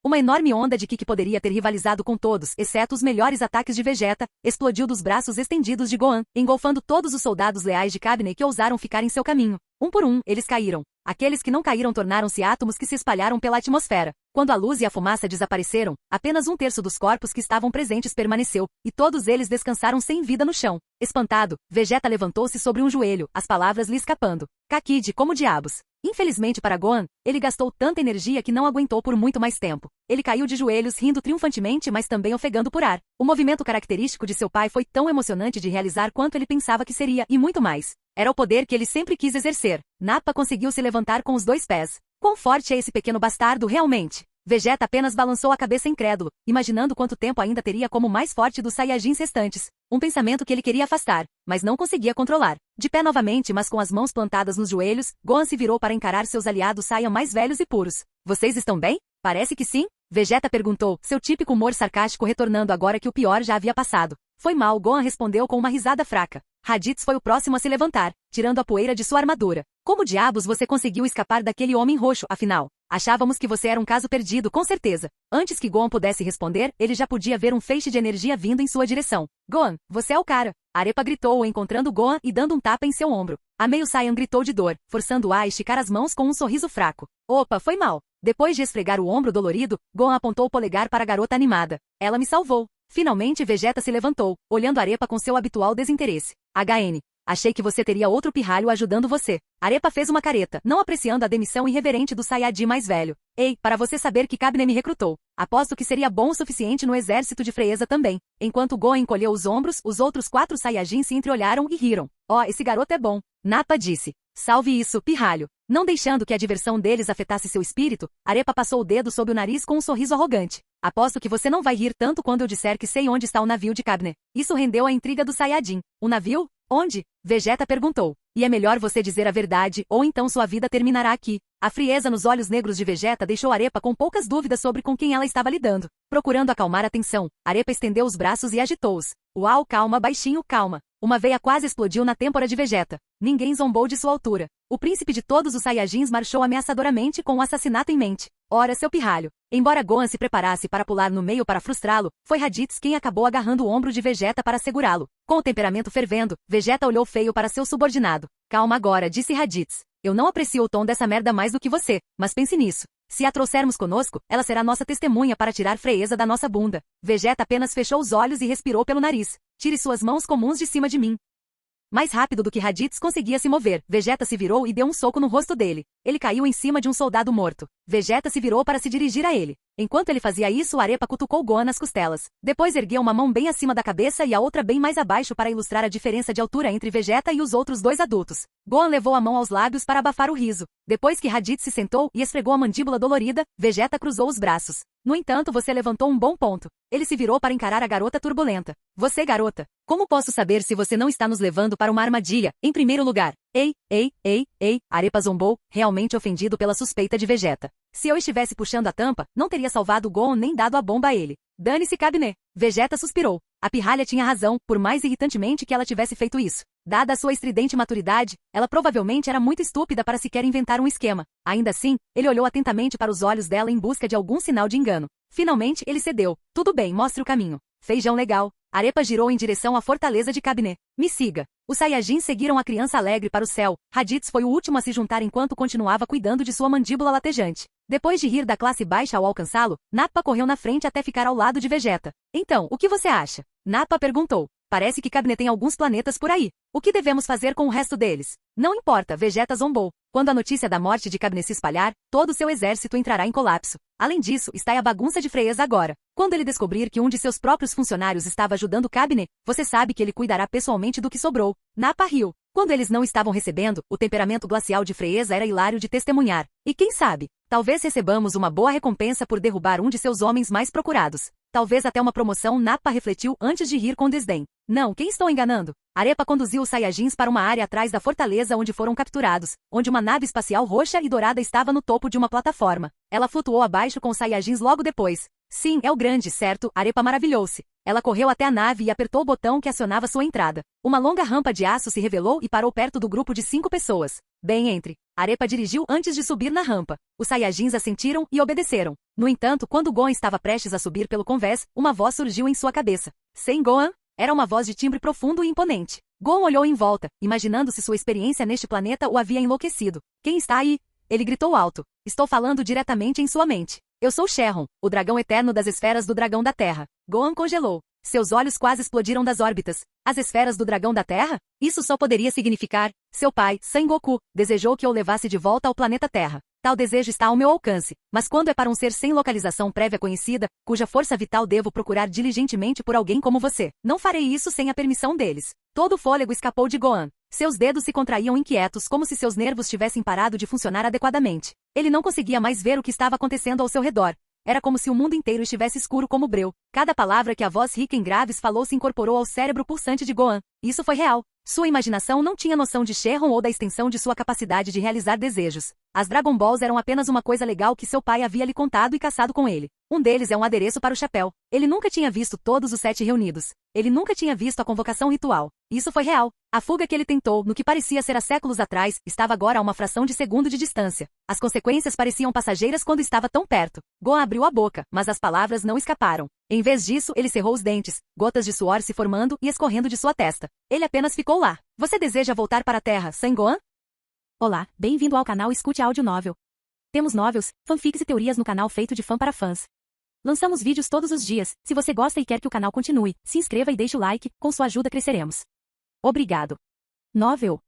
A: Uma enorme onda de ki que poderia ter rivalizado com todos, exceto os melhores ataques de Vegeta, explodiu dos braços estendidos de Gohan, engolfando todos os soldados leais de Cabine que ousaram ficar em seu caminho. Um por um, eles caíram. Aqueles que não caíram tornaram-se átomos que se espalharam pela atmosfera. Quando a luz e a fumaça desapareceram, apenas 1/3 dos corpos que estavam presentes permaneceu, e todos eles descansaram sem vida no chão. Espantado, Vegeta levantou-se sobre um joelho, as palavras lhe escapando. Kakid, como diabos? Infelizmente para Gohan, ele gastou tanta energia que não aguentou por muito mais tempo. Ele caiu de joelhos rindo triunfantemente, mas também ofegando por ar. O movimento característico de seu pai foi tão emocionante de realizar quanto ele pensava que seria, e muito mais. Era o poder que ele sempre quis exercer. Nappa conseguiu se levantar com os 2 pés. Quão forte é esse pequeno bastardo realmente? Vegeta apenas balançou a cabeça incrédulo, imaginando quanto tempo ainda teria como o mais forte dos Saiyajins restantes. Um pensamento que ele queria afastar, mas não conseguia controlar. De pé novamente, mas com as mãos plantadas nos joelhos, Gohan se virou para encarar seus aliados Saiyan mais velhos e puros. Vocês estão bem? Parece que sim? Vegeta perguntou, seu típico humor sarcástico retornando agora que o pior já havia passado. Foi mal, Gohan respondeu com uma risada fraca. Raditz foi o próximo a se levantar, tirando a poeira de sua armadura. Como diabos você conseguiu escapar daquele homem roxo, afinal? Achávamos que você era um caso perdido, com certeza. Antes que Gohan pudesse responder, ele já podia ver um feixe de energia vindo em sua direção. Gohan, você é o cara. Arepa gritou, encontrando Gohan e dando um tapa em seu ombro. A meio Saiyan gritou de dor, forçando-a a esticar as mãos com um sorriso fraco. Opa, foi mal. Depois de esfregar o ombro dolorido, Gohan apontou o polegar para a garota animada. Ela me salvou. Finalmente Vegeta se levantou, olhando Arepa com seu habitual desinteresse. HN. Achei que você teria outro pirralho ajudando você. Arepa fez uma careta, não apreciando a demissão irreverente do Saiyajin mais velho. Ei, para você saber que Cabne me recrutou. Aposto que seria bom o suficiente no exército de Frieza também. Enquanto Gohan encolheu os ombros, os outros 4 Saiyajins se entreolharam e riram. Oh, esse garoto é bom. Nappa disse. Salve isso, pirralho. Não deixando que a diversão deles afetasse seu espírito, Arepa passou o dedo sob o nariz com um sorriso arrogante. Aposto que você não vai rir tanto quando eu disser que sei onde está o navio de Cabne. Isso rendeu a intriga do Saiyajin. O navio? Onde? Vegeta perguntou. E é melhor você dizer a verdade, ou então sua vida terminará aqui. A frieza nos olhos negros de Vegeta deixou Arepa com poucas dúvidas sobre com quem ela estava lidando. Procurando acalmar a tensão, Arepa estendeu os braços e agitou-os. Uau, calma, baixinho, calma. Uma veia quase explodiu na têmpora de Vegeta. Ninguém zombou de sua altura. O príncipe de todos os Saiyajins marchou ameaçadoramente com o assassinato em mente. Ora, seu pirralho. Embora Gohan se preparasse para pular no meio para frustrá-lo, foi Raditz quem acabou agarrando o ombro de Vegeta para segurá-lo. Com o temperamento fervendo, Vegeta olhou feio para seu subordinado. Calma agora, disse Raditz. Eu não aprecio o tom dessa merda mais do que você, mas pense nisso. Se a trouxermos conosco, ela será nossa testemunha para tirar frieza da nossa bunda. Vegeta apenas fechou os olhos e respirou pelo nariz. Tire suas mãos comuns de cima de mim. Mais rápido do que Raditz conseguia se mover, Vegeta se virou e deu um soco no rosto dele. Ele caiu em cima de um soldado morto. Vegeta se virou para se dirigir a ele. Enquanto ele fazia isso, Arepa cutucou Gohan nas costelas. Depois ergueu uma mão bem acima da cabeça e a outra bem mais abaixo para ilustrar a diferença de altura entre Vegeta e os outros 2 adultos. Gohan levou a mão aos lábios para abafar o riso. Depois que Raditz se sentou e esfregou a mandíbula dolorida, Vegeta cruzou os braços. No entanto, você levantou um bom ponto. Ele se virou para encarar a garota turbulenta. Você, garota. Como posso saber se você não está nos levando para uma armadilha, em primeiro lugar? Ei, Arepa zombou, realmente ofendido pela suspeita de Vegeta. Se eu estivesse puxando a tampa, não teria salvado Gohan nem dado a bomba a ele. Dane-se Cabne. Vegeta suspirou. A pirralha tinha razão, por mais irritantemente que ela tivesse feito isso. Dada a sua estridente maturidade, ela provavelmente era muito estúpida para sequer inventar um esquema. Ainda assim, ele olhou atentamente para os olhos dela em busca de algum sinal de engano. Finalmente, ele cedeu. Tudo bem, mostre o caminho. Feijão legal. Arepa girou em direção à fortaleza de Cabne. Me siga. Os Saiyajins seguiram a criança alegre para o céu. Raditz foi o último a se juntar enquanto continuava cuidando de sua mandíbula latejante. Depois de rir da classe baixa ao alcançá-lo, Nappa correu na frente até ficar ao lado de Vegeta. Então, o que você acha? Nappa perguntou. Parece que Cabne tem alguns planetas por aí. O que devemos fazer com o resto deles? Não importa, Vegeta zombou. Quando a notícia da morte de Cabne se espalhar, todo o seu exército entrará em colapso. Além disso, está a bagunça de Frieza agora. Quando ele descobrir que um de seus próprios funcionários estava ajudando Cabne, você sabe que ele cuidará pessoalmente do que sobrou. Nappa riu. Quando eles não estavam recebendo, o temperamento glacial de Frieza era hilário de testemunhar. E quem sabe? Talvez recebamos uma boa recompensa por derrubar um de seus homens mais procurados. Talvez até uma promoção. Nappa refletiu antes de rir com desdém. Não, quem estou enganando? Arepa conduziu os Saiyajins para uma área atrás da fortaleza onde foram capturados, onde uma nave espacial roxa e dourada estava no topo de uma plataforma. Ela flutuou abaixo com os Saiyajins logo depois. Sim, é o grande, certo? Arepa maravilhou-se. Ela correu até a nave e apertou o botão que acionava sua entrada. Uma longa rampa de aço se revelou e parou perto do grupo de 5 pessoas. Bem entre. Arepa dirigiu antes de subir na rampa. Os Saiyajins assentiram e obedeceram. No entanto, quando Gohan estava prestes a subir pelo convés, uma voz surgiu em sua cabeça. Sem Gohan? Era uma voz de timbre profundo e imponente. Gohan olhou em volta, imaginando se sua experiência neste planeta o havia enlouquecido. Quem está aí? Ele gritou alto. Estou falando diretamente em sua mente. Eu sou Shenron, o dragão eterno das esferas do dragão da Terra. Gohan congelou. Seus olhos quase explodiram das órbitas. As esferas do dragão da Terra? Isso só poderia significar, seu pai, Sengoku, desejou que eu levasse de volta ao planeta Terra. Tal desejo está ao meu alcance, mas quando é para um ser sem localização prévia conhecida, cuja força vital devo procurar diligentemente por alguém como você, não farei isso sem a permissão deles. Todo o fôlego escapou de Gohan. Seus dedos se contraíam inquietos como se seus nervos tivessem parado de funcionar adequadamente. Ele não conseguia mais ver o que estava acontecendo ao seu redor. Era como se o mundo inteiro estivesse escuro como breu. Cada palavra que a voz rica em graves falou se incorporou ao cérebro pulsante de Gohan. Isso foi real. Sua imaginação não tinha noção de Shenron ou da extensão de sua capacidade de realizar desejos. As Dragon Balls eram apenas uma coisa legal que seu pai havia lhe contado e caçado com ele. Um deles é um adereço para o chapéu. Ele nunca tinha visto todos os 7 reunidos. Ele nunca tinha visto a convocação ritual. Isso foi real. A fuga que ele tentou, no que parecia ser há séculos atrás, estava agora a uma fração de segundo de distância. As consequências pareciam passageiras quando estava tão perto. Gohan abriu a boca, mas as palavras não escaparam. Em vez disso, ele cerrou os dentes, gotas de suor se formando e escorrendo de sua testa. Ele apenas ficou lá. Você deseja voltar para a Terra, sem Gohan? Olá, bem-vindo ao canal Escute Áudio Novel. Temos novels, fanfics e teorias no canal feito de fã para fãs. Lançamos vídeos todos os dias. Se você gosta e quer que o canal continue, se inscreva e deixe o like, com sua ajuda cresceremos. Obrigado. Novel.